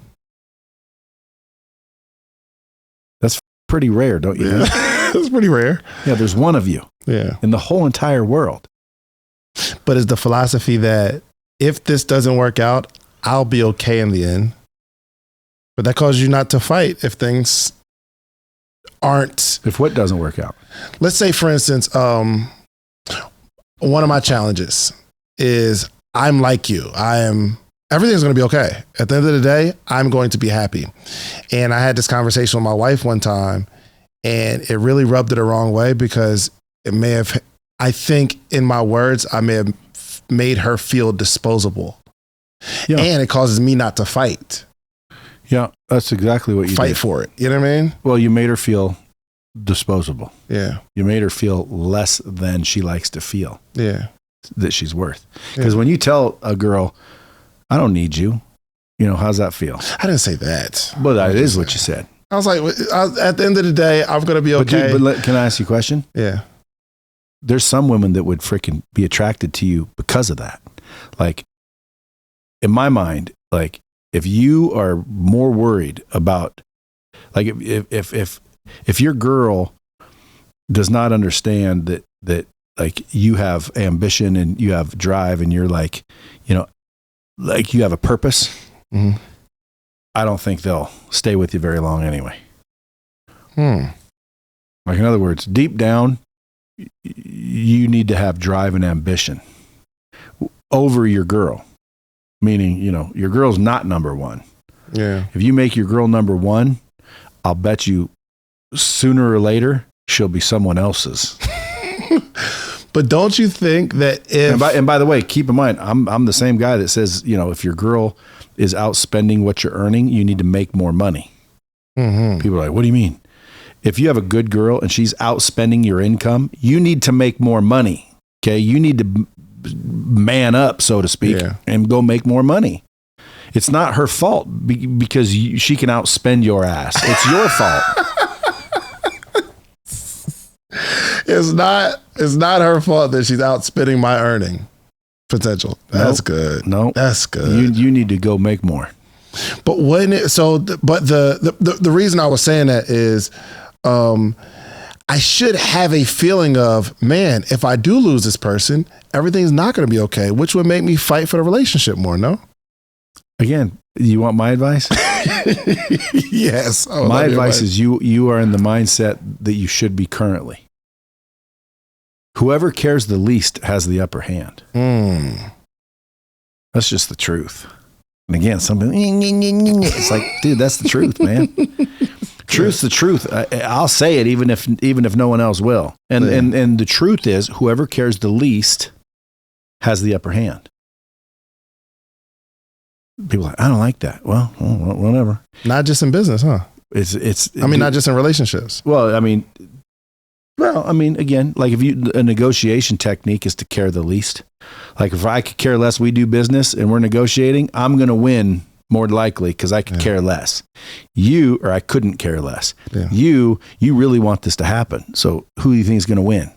That's pretty rare, don't you think? It's pretty rare. Yeah, there's 1 of you. Yeah. In the whole entire world. But is the philosophy that if this doesn't work out, I'll be okay in the end? But that causes you not to fight if things aren't. If what doesn't work out? Let's say, for instance, one of my challenges is I'm like you. Everything's going to be okay. At the end of the day, I'm going to be happy. And I had this conversation with my wife one time, and it really rubbed it the wrong way because I think in my words, I may have made her feel disposable. Yeah. And it causes me not to fight. Yeah, that's exactly what you fight did. For it. You know what I mean? Well, you made her feel disposable. Yeah. You made her feel less than she likes to feel. Yeah. That she's worth. Because when you tell a girl, I don't need you, how's that feel? I didn't say that. But that is what you said. I was like, at the end of the day, I'm going to be okay. But can I ask you a question? Yeah. There's some women that would freaking be attracted to you because of that. In my mind, if you are more worried about, if your girl does not understand that you have ambition and you have drive and you're you have a purpose, I don't think they'll stay with you very long anyway. In other words, deep down, you need to have drive and ambition over your girl. Meaning, your girl's not number one. Yeah. If you make your girl number one, I'll bet you sooner or later she'll be someone else's. But don't you think that if and by the way, keep in mind, I'm the same guy that says, if your girl is outspending what you're earning, you need to make more money. Mm-hmm. People are like, what do you mean? If you have a good girl and she's outspending your income, you need to make more money. Okay, you need to man up, so to speak, and go make more money. It's not her fault because she can outspend your ass. It's your fault. It's not her fault that she's outspending my earning potential. That's good. No, that's good. You need to go make more. But the reason I was saying that is, I should have a feeling of, man, if I do lose this person, everything's not going to be okay, which would make me fight for the relationship more. No. Again, you want my advice? Yes. My advice is you are in the mindset that you should be currently. Whoever cares the least has the upper hand. That's just the truth. And again, it's like, dude, that's the truth, man. Truth's the truth. I'll say it even if no one else will. And the truth is, whoever cares the least has the upper hand. People are like, I don't like that. Well, whatever. Not just in business, huh? Not just in relationships. Well, again, like a negotiation technique is to care the least. Like if I could care less, we do business and we're negotiating, I'm going to win more likely because I could care less. I couldn't care less. Yeah. You really want this to happen. So who do you think is going to win?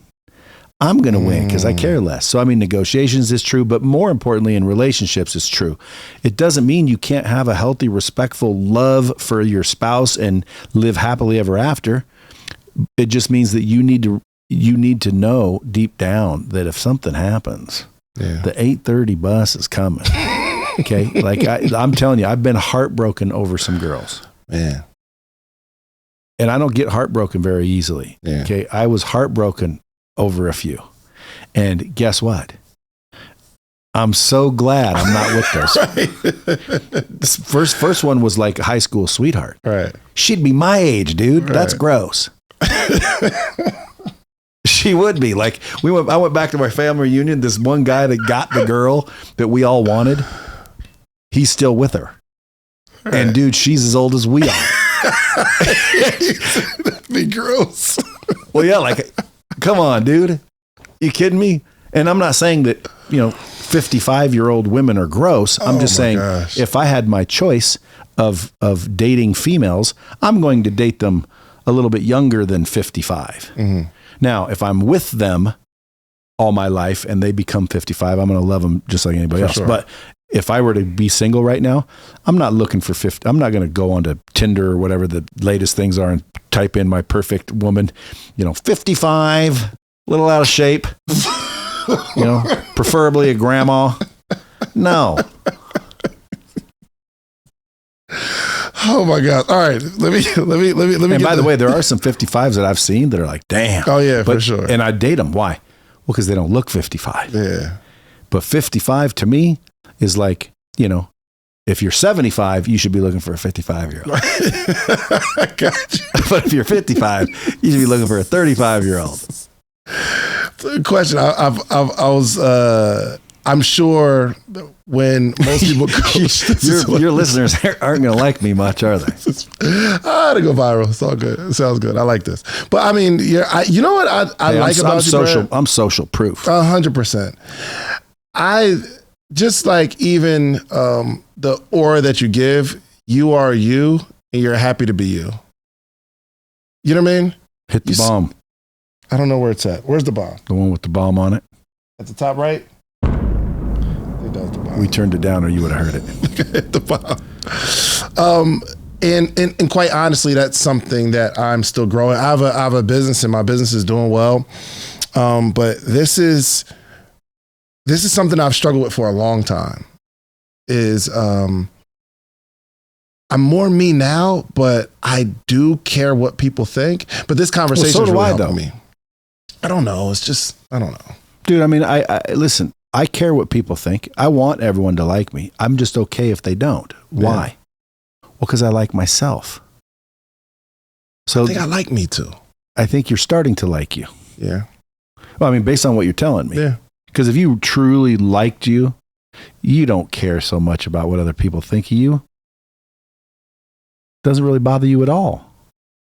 I'm going to win because I care less. So, negotiations is true, but more importantly, in relationships, it's true. It doesn't mean you can't have a healthy, respectful love for your spouse and live happily ever after. It just means that you need to know deep down that if something happens, the 8:30 bus is coming. Okay. Like I'm telling you, I've been heartbroken over some girls. Man. And I don't get heartbroken very easily. Yeah. Okay. I was heartbroken over a few. And guess what? I'm so glad I'm not with those. This first one was like a high school sweetheart. Right. She'd be my age, dude. Right. That's gross. She would be. Like I went back to my family reunion. This one guy that got the girl that we all wanted, he's still with her. Right. And dude, she's as old as we are. That'd be gross. Well, yeah, like, come on, dude. You kidding me? And I'm not saying that, 55-year-old women are gross. I'm just saying, if I had my choice of dating females, I'm going to date them a little bit younger than 55. Mm-hmm. Now, if I'm with them all my life and they become 55, I'm going to love them just like anybody else. Sure. But if I were to be single right now, I'm not looking for 50. I'm not going to go onto Tinder or whatever the latest things are and type in my perfect woman, 55, a little out of shape, preferably a grandma. No. Oh my God. All right. Let me. And by the way, there are some 55s that I've seen that are like, damn. Oh yeah, for sure. And I date them. Why? Well, because they don't look 55. Yeah. But 55 to me is like, if you're 75, you should be looking for a 55-year-old. I got you. But if you're 55, you should be looking for a 35-year-old. Question. I'm sure when most people your listeners aren't going to like me much, are they? I had to go viral. It's all good. It sounds good. I like this. But you know what I like about you, Brad? I'm social proof. 100%. I just like even the aura that you give. You are you, and you're happy to be you. You know what I mean? Hit the bomb. I don't know where it's at. Where's the bomb? The one with the bomb on it. At the top right? We turned it down or you would have heard it. Hit the bomb. And quite honestly, that's something that I'm still growing. I have a business and my business is doing well. But this is something I've struggled with for a long time. I'm more me now, but I do care what people think. But this conversation is really helping me. I don't know. It's just, I don't know. Dude, I mean, I listen, I care what people think. I want everyone to like me. I'm just okay if they don't. Why? Well, because I like myself. So I think I like me too. I think you're starting to like you. Yeah. Well, I mean, based on what you're telling me. Yeah. Because if you truly liked you, you don't care so much about what other people think of you. It doesn't really bother you at all.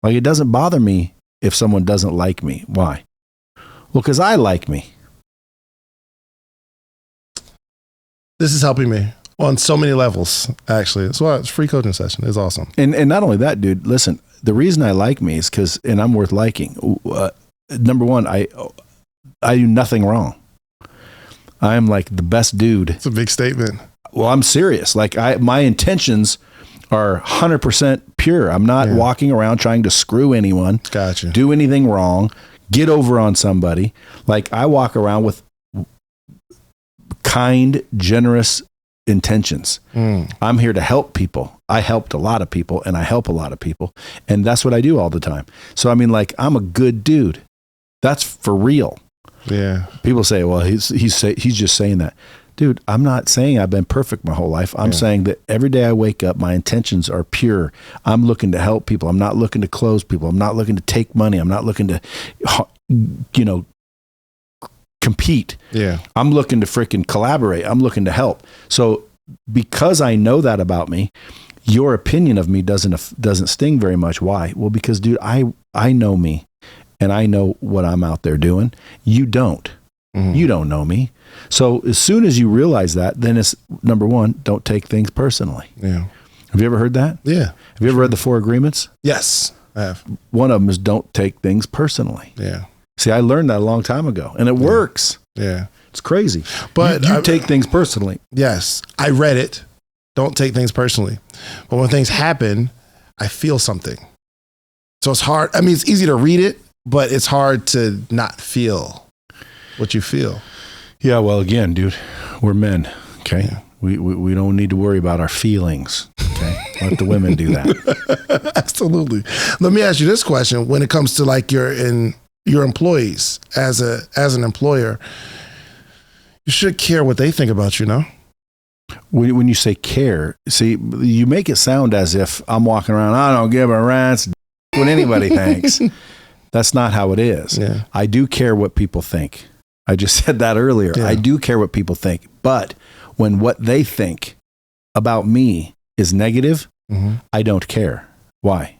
Like, it doesn't bother me if someone doesn't like me. Why? Well, because I like me. This is helping me on so many levels, actually. It's why it's a free coaching session. It's awesome. And not only that, dude, listen, the reason I like me is because, and I'm worth liking. Number one, I do nothing wrong. I am like the best dude. It's a big statement. Well, I'm serious. Like my intentions are 100% pure. I'm not walking around trying to screw anyone. Gotcha. Do anything wrong, get over on somebody. Like I walk around with kind, generous intentions. I'm here to help people. I helped a lot of people and I help a lot of people. And that's what I do all the time. So, I mean, like, I'm a good dude. That's for real. Yeah. People say, well, he's just saying that. Dude, I'm not saying I've been perfect my whole life. I'm saying that every day I wake up, my intentions are pure. I'm looking to help people. I'm not looking to close people. I'm not looking to take money. I'm not looking to, compete. Yeah. I'm looking to freaking collaborate. I'm looking to help. So because I know that about me, your opinion of me doesn't sting very much. Why? Well, because dude, I know me and I know what I'm out there doing. You don't. You don't know me. So as soon as you realize that, then it's number one, don't take things personally. Yeah. Have you ever heard that? Yeah. Have you ever read the 4 Agreements? Yes, I have. One of them is don't take things personally. Yeah. See, I learned that a long time ago and it works. Yeah. It's crazy. But you take things personally. Yes. I read it. Don't take things personally. But when things happen, I feel something. So it's hard. I mean, it's easy to read it, but it's hard to not feel what you feel. Yeah, well, again, dude, we're men, okay? Yeah. We don't need to worry about our feelings, okay? Let the women do that. Absolutely. Let me ask you this question. When it comes to like your employees as an employer, you should care what they think about you, no? When you say care, see, you make it sound as if I'm walking around, I don't give a rat's what anybody thinks. That's not how it is. Yeah. I do care what people think. I just said that earlier. Yeah. I do care what people think. But when what they think about me is negative, I don't care. Why?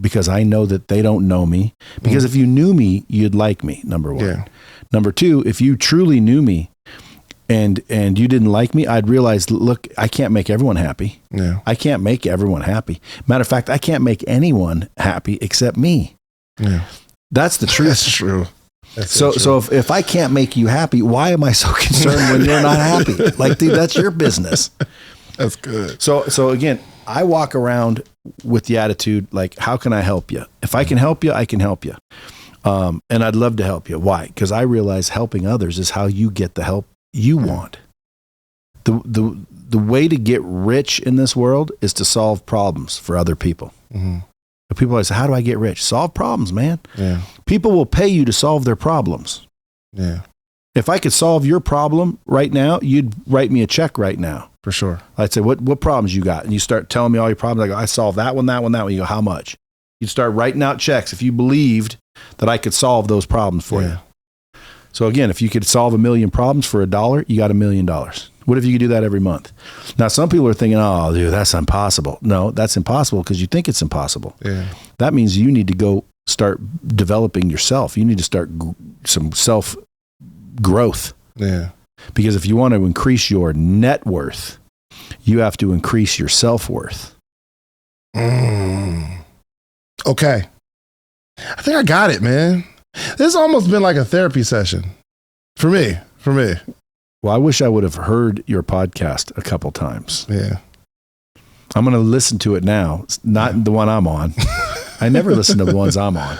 Because I know that they don't know me. Because if you knew me, you'd like me, number one. Yeah. Number two, if you truly knew me and you didn't like me, I'd realize, look, I can't make everyone happy. Yeah. I can't make everyone happy. Matter of fact, I can't make anyone happy except me. Yeah. That's the truth. That's true. So if I can't make you happy, why am I so concerned when you're not happy? Like, dude, that's your business. That's good. So again, I walk around with the attitude, like, how can I help you? If I can help you, I can help you. And I'd love to help you. Why? Because I realize helping others is how you get the help you want. The way to get rich in this world is to solve problems for other people. People always say, how do I get rich? Solve problems, man. Yeah. People will pay you to solve their problems. Yeah. If I could solve your problem right now, you'd write me a check right now. For sure. I'd say, what problems you got? And you start telling me all your problems. I go, I solved that one, that one, that one. You go, how much? You'd start writing out checks if you believed that I could solve those problems for you. So again, if you could solve 1 million problems for $1, you got $1 million. What if you could do that every month? Now, some people are thinking, oh, dude, that's impossible. No, that's impossible because you think it's impossible. Yeah. That means you need to go start developing yourself. You need to start some self growth. Yeah. Because if you want to increase your net worth, you have to increase your self-worth. Okay. I think I got it, man. This has almost been like a therapy session for me. Well, I wish I would have heard your podcast a couple times. Yeah. I'm going to listen to it now. It's not the one I'm on. I never listen to the ones I'm on,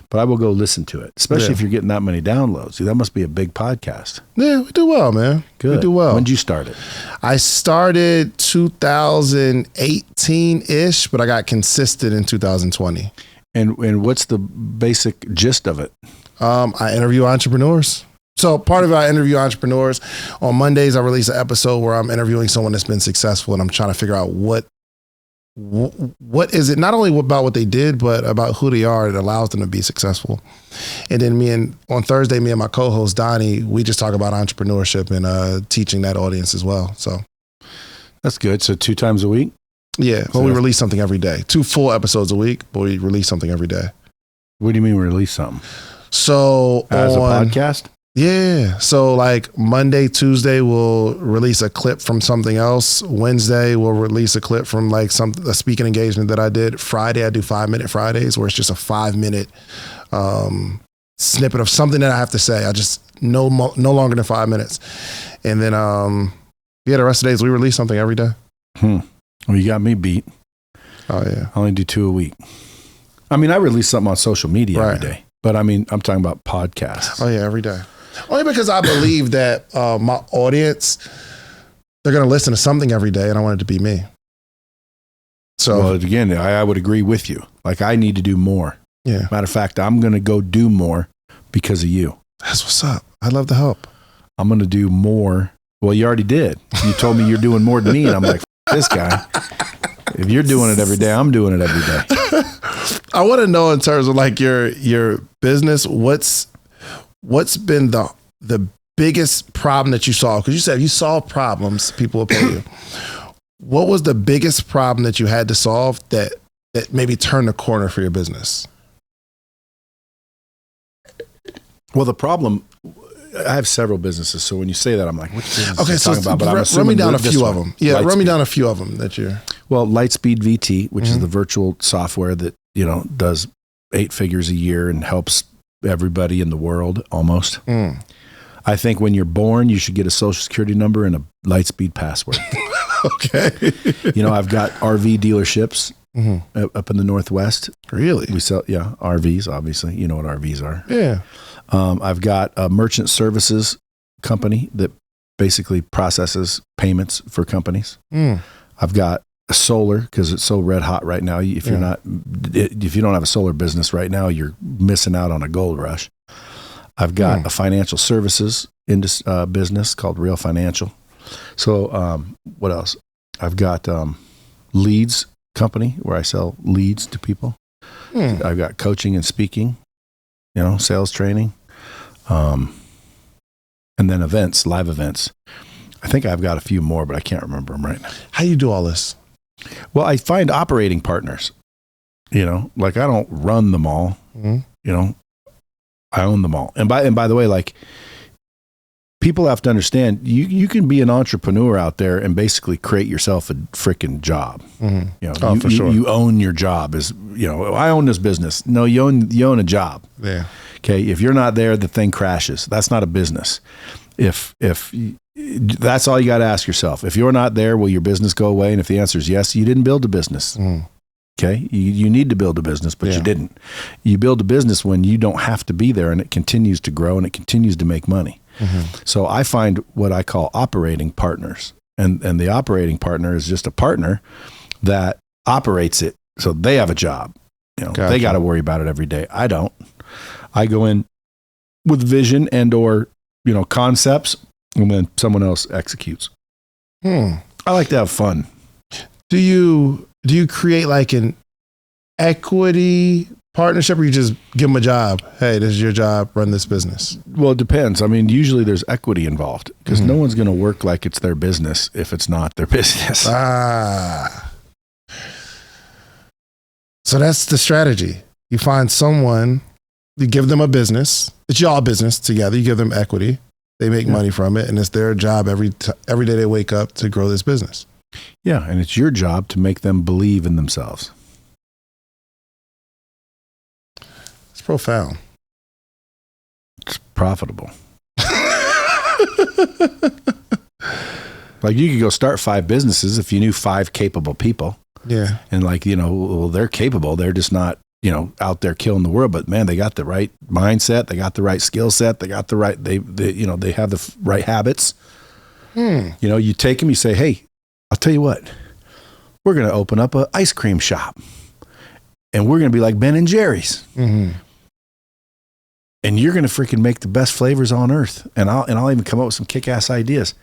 but I will go listen to it, especially if you're getting that many downloads. See, that must be a big podcast. Yeah, we do well, man. Good. We do well. When did you start it? I started 2018-ish, but I got consistent in 2020. And what's the basic gist of it? I interview entrepreneurs. So part of it, I interview entrepreneurs. On Mondays, I release an episode where I'm interviewing someone that's been successful, and I'm trying to figure out what is it, not only about what they did, but about who they are that allows them to be successful. And then on Thursday, me and my co-host Donnie, we just talk about entrepreneurship and teaching that audience as well. So that's good. So 2 times a week? Yeah. Well, we release something every day. 2 full episodes a week, but we release something every day. What do you mean release something? So as a podcast? Yeah. So like Monday, Tuesday, we'll release a clip from something else. Wednesday, we'll release a clip from like a speaking engagement that I did. Friday, I do 5-minute Fridays where it's just a 5-minute snippet of something that I have to say. I just no longer than 5 minutes. And then, the rest of the days we release something every day. Well, you got me beat. Oh yeah. I only do 2 a week. I mean, I release something on social media every day, but I mean, I'm talking about podcasts. Oh yeah, every day. Only because I believe that my audience, they're going to listen to something every day, and I want it to be me. So well, again, I would agree with you. Like I need to do more. Yeah. Matter of fact, I'm going to go do more because of you. That's what's up. I'd love to help. I'm going to do more. Well, you already did. You told me you're doing more than me, and I'm like, this guy. If you're doing it every day, I'm doing it every day. I want to know in terms of like your business, what's been the biggest problem that you solved? Because you said if you solve problems, people will pay you. What was the biggest problem that you had to solve that maybe turned the corner for your business? Well, the problem, I have several businesses. So when you say that, I'm like, which business okay, so talking about? But run me down a few of them. Yeah, Lightspeed. Run me down a few of them that you're. Well, Lightspeed VT, which is the virtual software that, does 8 figures a year and helps everybody in the world almost. I think when you're born, you should get a social security number and a Lightspeed password. Okay. I've got RV dealerships up in the Northwest. Really? We sell, RVs, obviously. You know what RVs are. Yeah. I've got a merchant services company that basically processes payments for companies. I've got a solar, because it's so red hot right now. If you don't have a solar business right now, you're missing out on a gold rush. I've got a financial services business called Real Financial. So what else? I've got leads company where I sell leads to people. I've got coaching and speaking, sales training, and then events, live events. I think I've got a few more, but I can't remember them right now. How do you do all this? Well, I find operating partners, like I don't run them all, I own them all. And by the way, like people have to understand you can be an entrepreneur out there and basically create yourself a freaking job. For sure. You own your job I own this business. No, you own a job. Yeah. Okay. If you're not there, the thing crashes. That's not a business. If that's all you got to ask yourself. If you're not there, will your business go away? And if the answer is yes, you didn't build a business. Okay. You need to build a business, but you didn't. You build a business when you don't have to be there and it continues to grow and it continues to make money. So I find what I call operating partners, and the operating partner is just a partner that operates it. So they have a job, Gotcha. They got to worry about it every day. I don't. I go in with vision and or, concepts, and then someone else executes. I like to have fun. Do you create like an equity partnership, or you just give them a job? Hey, this is your job. Run this business. Well, it depends. I mean, usually there's equity involved because no one's going to work like it's their business if it's not their business. So that's the strategy. You find someone, you give them a business. It's y'all business together. You give them equity. They make money from it, and it's their job every day they wake up to grow this business. Yeah, and it's your job to make them believe in themselves. It's profound. It's profitable. Like you could go start 5 businesses if you knew 5 capable people. Yeah. And well, they're capable. They're just not, out there killing the world. But man, they got the right mindset. They got the right skill set. They got the right, they have the right habits. You take them, you say, hey, I'll tell you what, we're going to open up an ice cream shop and we're going to be like Ben and Jerry's. And and you're going to freaking make the best flavors on earth. And I'll even come up with some kick-ass ideas.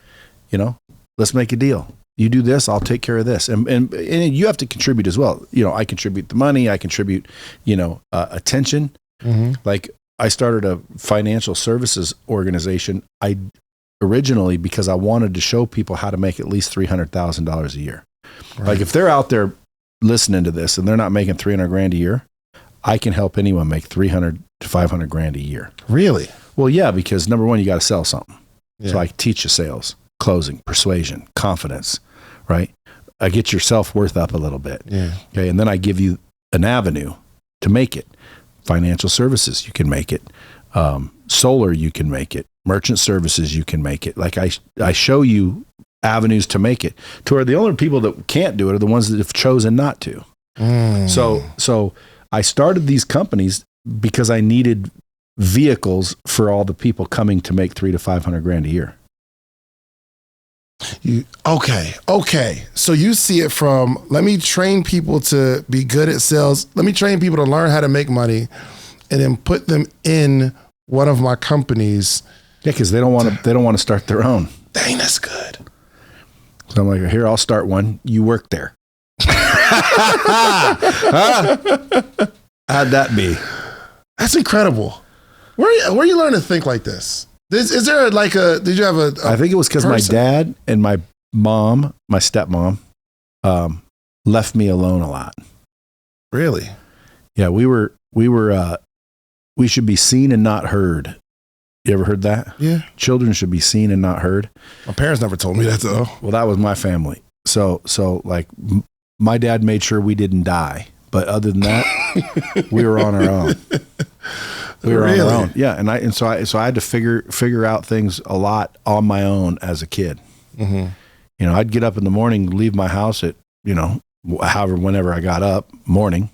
Let's make a deal. You do this, I'll take care of this. And you have to contribute as well. I contribute the money, I contribute, attention. Mm-hmm. Like I started a financial services organization. I originally, because I wanted to show people how to make at least $300,000 a year. Right. Like if they're out there listening to this and they're not making $300,000 a year, I can help anyone make $300,000 to $500,000 a year. Really? Well, yeah, because number one, you got to sell something. Yeah. So I teach you sales, closing, persuasion, confidence, right? I get your self-worth up a little bit. Yeah. Okay. And then I give you an avenue to make it. Financial services, you can make it. Solar, you can make it. Merchant services, you can make it. Like I show you avenues to make it, to where the only people that can't do it are the ones that have chosen not to. So I started these companies because I needed vehicles for all the people coming to make $300,000 to $500,000 a year. Okay. So you see it from, let me train people to be good at sales. Let me train people to learn how to make money and then put them in one of my companies. Yeah, because they don't want to start their own. Dang, that's good. So I'm like, here, I'll start one. You work there. How'd that be? That's incredible. Where you learn to think like this? Is there did you have a I think it was because my dad and my mom, my stepmom, left me alone a lot. Really? Yeah, we should be seen and not heard. You ever heard that? Yeah. Children should be seen and not heard. My parents never told me that though. Well, that was my family. So like my dad made sure we didn't die. But other than that, we were on our own. We were on our own. Yeah. And so I had to figure out things a lot on my own as a kid. Mm-hmm. I'd get up in the morning, leave my house at, whenever I got up, morning,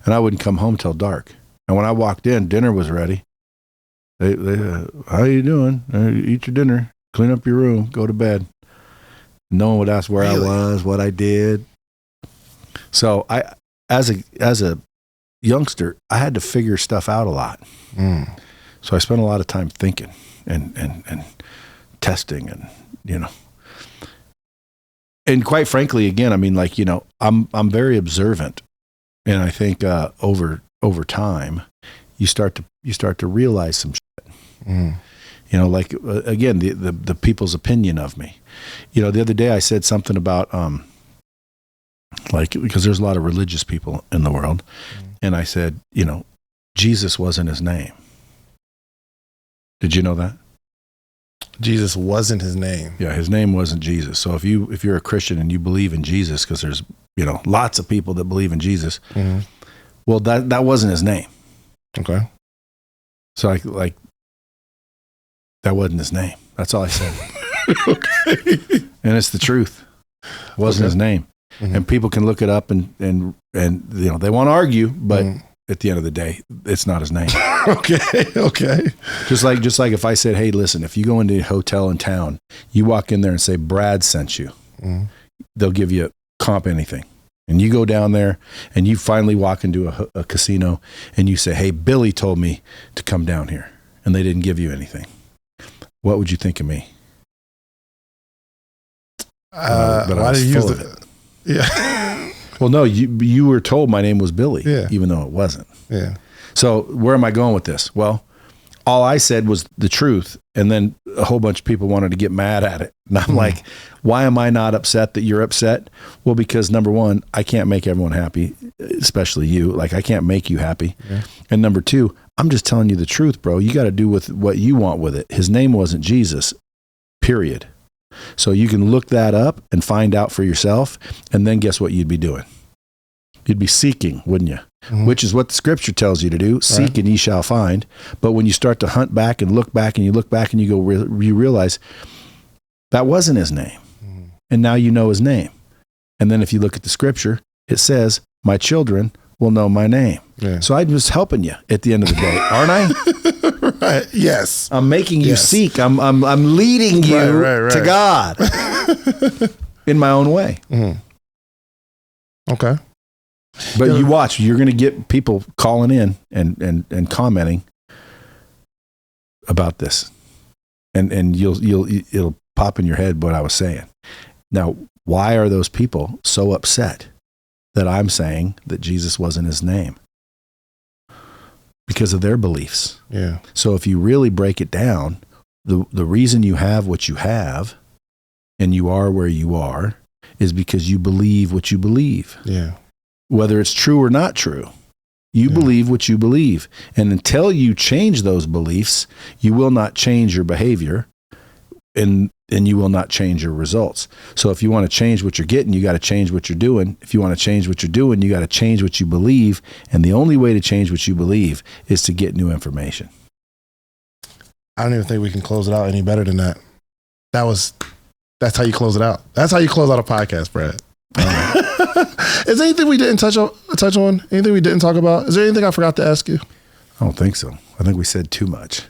and I wouldn't come home till dark. And when I walked in, dinner was ready. They how you doing? Eat your dinner, clean up your room, go to bed. No one would ask where I was, what I did. So as a youngster, I had to figure stuff out a lot. So I spent a lot of time thinking and testing and, and quite frankly, again, I mean, like, I'm very observant, and I think over time, you start to realize some shit. Like again, the people's opinion of me. The other day I said something about because there's a lot of religious people in the world, and I said, Jesus wasn't his name. Did you know that? Jesus wasn't his name. Yeah, his name wasn't Jesus. So if you're a Christian and you believe in Jesus, because there's lots of people that believe in Jesus, well, that wasn't his name. Okay. So like that wasn't his name. That's all I said. Okay. And it's the truth. It wasn't his name. Mm-hmm. And people can look it up and they want to argue, but at the end of the day, it's not his name. Okay. Just like if I said, hey, listen, if you go into a hotel in town, you walk in there and say, Brad sent you, they'll give you comp anything. And you go down there and you finally walk into a casino and you say, hey, Billy told me to come down here, and they didn't give you anything. What would you think of me? But why did you use it? Yeah. Well, no, you were told my name was Billy, even though it wasn't. Yeah. So where am I going with this? Well, all I said was the truth, and then a whole bunch of people wanted to get mad at it. And I'm like, why am I not upset that you're upset? Well, because number one, I can't make everyone happy, especially you. Like, I can't make you happy. Yeah. And number two, I'm just telling you the truth, bro. You got to do with what you want with it. His name wasn't Jesus, period. So you can look that up and find out for yourself, and then guess what you'd be doing? You'd be seeking, wouldn't you? Mm-hmm. Which is what the scripture tells you to do. Seek and ye shall find. But when you start to hunt back and look back and you look back and you go, you realize that wasn't his name. Mm-hmm. And now you know his name. And then if you look at the scripture, it says, my children will know my name. Yeah. So I'm just helping you at the end of the day, aren't I? Right. Yes. I'm making you seek. I'm leading you to God in my own way. Mm-hmm. Okay. But you watch, you're going to get people calling in and commenting. about this, and it'll pop in your head what I was saying. Now, why are those people so upset that I'm saying that Jesus wasn't his name? Because of their beliefs. Yeah. So if you really break it down, the reason you have what you have and you are where you are is because you believe what you believe. Yeah. Whether it's true or not true. You believe what you believe. And until you change those beliefs, you will not change your behavior and you will not change your results. So if you want to change what you're getting, you got to change what you're doing. If you want to change what you're doing, you got to change what you believe. And the only way to change what you believe is to get new information. I don't even think we can close it out any better than that. That's how you close it out. That's how you close out a podcast, Brad. Is there anything we didn't touch on? Anything we didn't talk about? Is there anything I forgot to ask you? I don't think so. I think we said too much.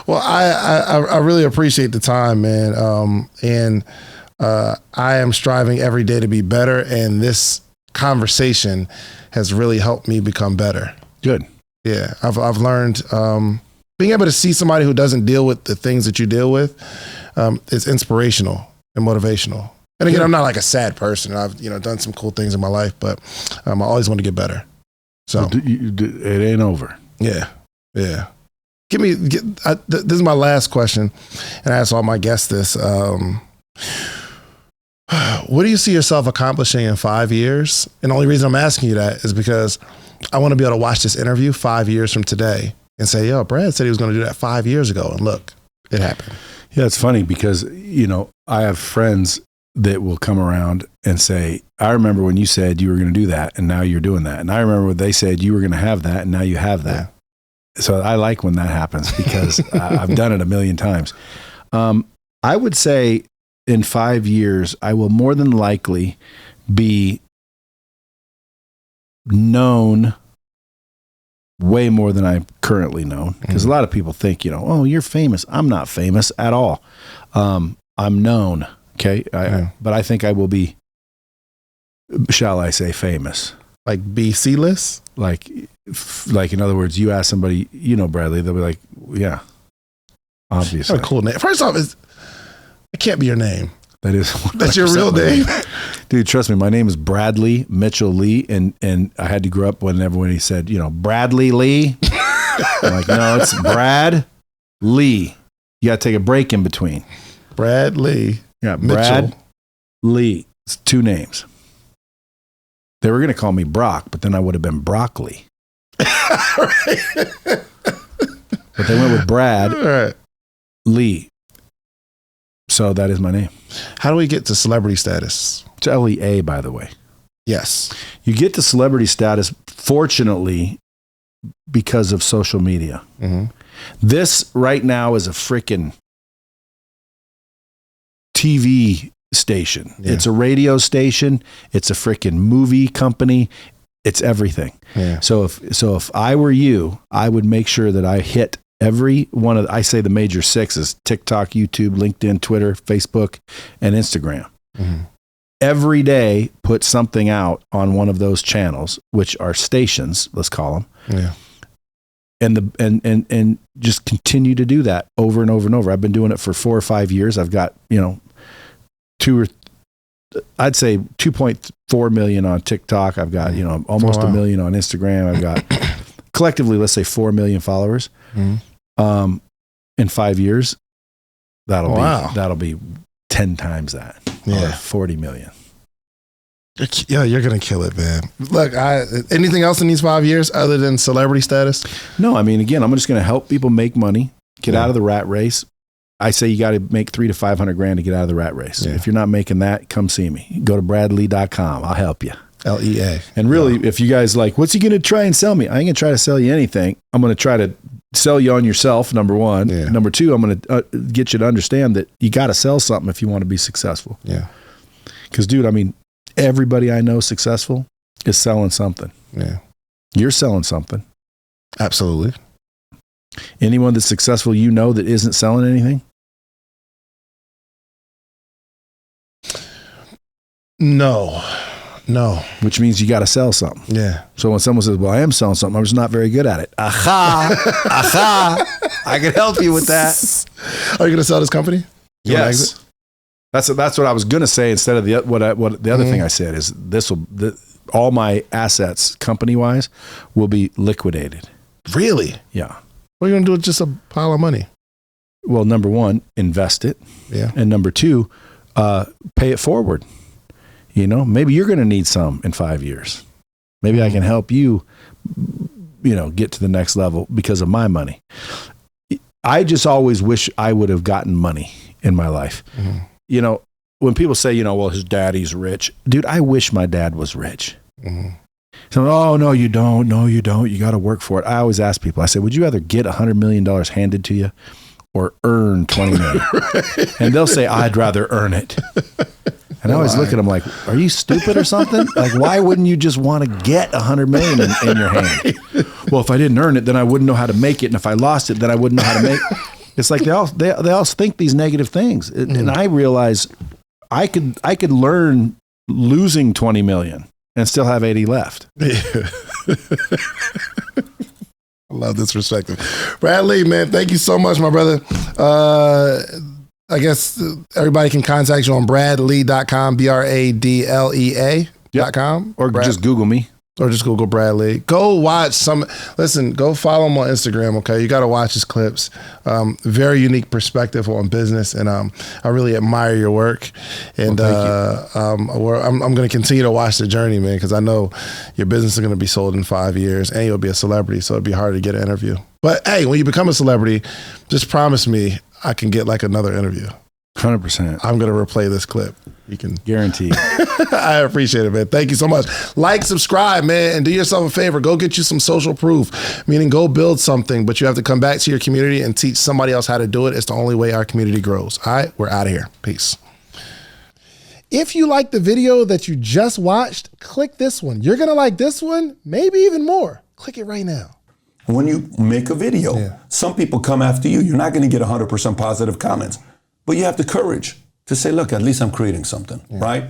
Well, I really appreciate the time, man. And I am striving every day to be better. And this conversation has really helped me become better. Good. Yeah. I've learned, being able to see somebody who doesn't deal with the things that you deal with, is inspirational and motivational. And again, I'm not like a sad person. I've, done some cool things in my life, but I always want to get better. So it ain't over. Yeah. Yeah. This is my last question, and I ask all my guests this. What do you see yourself accomplishing in 5 years? And the only reason I'm asking you that is because I want to be able to watch this interview 5 years from today and say, yo, Brad said he was going to do that 5 years ago. And look, it happened. Yeah, it's funny because, I have friends that will come around and say, I remember when you said you were going to do that and now you're doing that. And I remember when they said you were going to have that and now you have that. Yeah. So I like when that happens because I've done it a million times. I would say in 5 years, I will more than likely be known way more than I'm currently known. Because a lot of people think, oh, you're famous. I'm not famous at all. I'm known. Okay. But I think I will be, shall I say, famous. Like BC list? Like in other words, you ask somebody, Bradley, they'll be like, yeah, obviously. That's a cool name. First off, it can't be your name. That is. That's your real name. Dude, trust me, my name is Bradley Mitchell Lee. And I had to grow up whenever when he said, Bradley Lee. I'm like, no, it's Brad Lee. You got to take a break in between. Brad Lee. Yeah, Brad Mitchell. Lee. It's two names. They were going to call me Brock, but then I would have been Broccoli. But they went with Brad Lee. So that is my name. How do we get to celebrity status? It's LEA, by the way. Yes. You get to celebrity status, fortunately, because of social media. Mm-hmm. This right now is a freaking TV station. Yeah. It's a radio station. It's a freaking movie company. It's everything. Yeah. So if I were you, I would make sure that I hit every one of, I say the major sixes: TikTok, YouTube, LinkedIn, Twitter, Facebook, and Instagram. Mm-hmm. Every day, put something out on one of those channels, which are stations, let's call them. Yeah. And just continue to do that over and over and over. I've been doing it for 4 or 5 years. I've got, I'd say 2.4 million on TikTok. I've got, almost 1 million on Instagram. I've got collectively, let's say 4 million followers. Mm-hmm. In 5 years, that'll be 10 times that. Yeah. Or 40 million. Yeah, you're going to kill it, man. Look, anything else in these 5 years other than celebrity status? No, I mean, again, I'm just going to help people make money, get out of the rat race. I say you got to make $300 to $500 to get out of the rat race. Yeah. If you're not making that, come see me. Go to bradlee.com. I'll help you. LEA. And really, if you guys like, what's he going to try and sell me? I ain't going to try to sell you anything. I'm going to try to sell you on yourself, number one. Yeah. Number two, I'm going to get you to understand that you got to sell something if you want to be successful. Yeah. Because, dude, I mean, everybody I know successful is selling something. Yeah. You're selling something. Absolutely. Anyone that's successful that isn't selling anything? No. No. which means you got to sell something. Yeah. So when someone says, well, I am selling something, I'm just not very good at it. Aha. I can help you with that. Are you going to sell this company? You wanna Yes. exit? That's what I was going to say instead of the other thing I said is all my assets company wise will be liquidated. Really? Yeah. What are you going to do with just a pile of money? Well, number one, invest it. Yeah. And number two, pay it forward. You know, maybe you're going to need some in 5 years. Maybe I can help you, get to the next level because of my money. I just always wish I would have gotten money in my life. Mm-hmm. When people say, well, his daddy's rich. Dude, I wish my dad was rich. Mm-hmm. So, oh, no, you don't. No, you don't. You got to work for it. I always ask people, I say, would you rather get $100 million handed to you or earn $20 million? Right. And they'll say, I'd rather earn it. And I always look at them like, are you stupid or something? Like, why wouldn't you just want to get $100 million in your hand? Well, if I didn't earn it, then I wouldn't know how to make it. And if I lost it, then I wouldn't know how to make it. It's like they all think these negative things. And I realize I could learn losing 20 million and still have 80 left. Yeah. I love this perspective. Brad Lea, man, thank you so much, my brother. I guess everybody can contact you on bradlea.com, BRADLEA.com. Or just Google me. Or just Google Brad Lea. Go watch go follow him on Instagram, okay? You got to watch his clips. Very unique perspective on business, and I really admire your work. And I'm going to continue to watch the journey, man, because I know your business is going to be sold in 5 years, and you'll be a celebrity, so it'd be hard to get an interview. But hey, when you become a celebrity, just promise me I can get like another interview. 100%. I'm going to replay this clip. You can guarantee. I appreciate it, man. Thank you so much. Like, subscribe, man, and do yourself a favor. Go get you some social proof, meaning go build something, but you have to come back to your community and teach somebody else how to do it. It's the only way our community grows. All right, we're out of here. Peace. If you like the video that you just watched, click this one. You're going to like this one, maybe even more. Click it right now. When you make a video, some people come after you. You're not going to get 100% positive comments, but you have the courage to say, look, at least I'm creating something, right?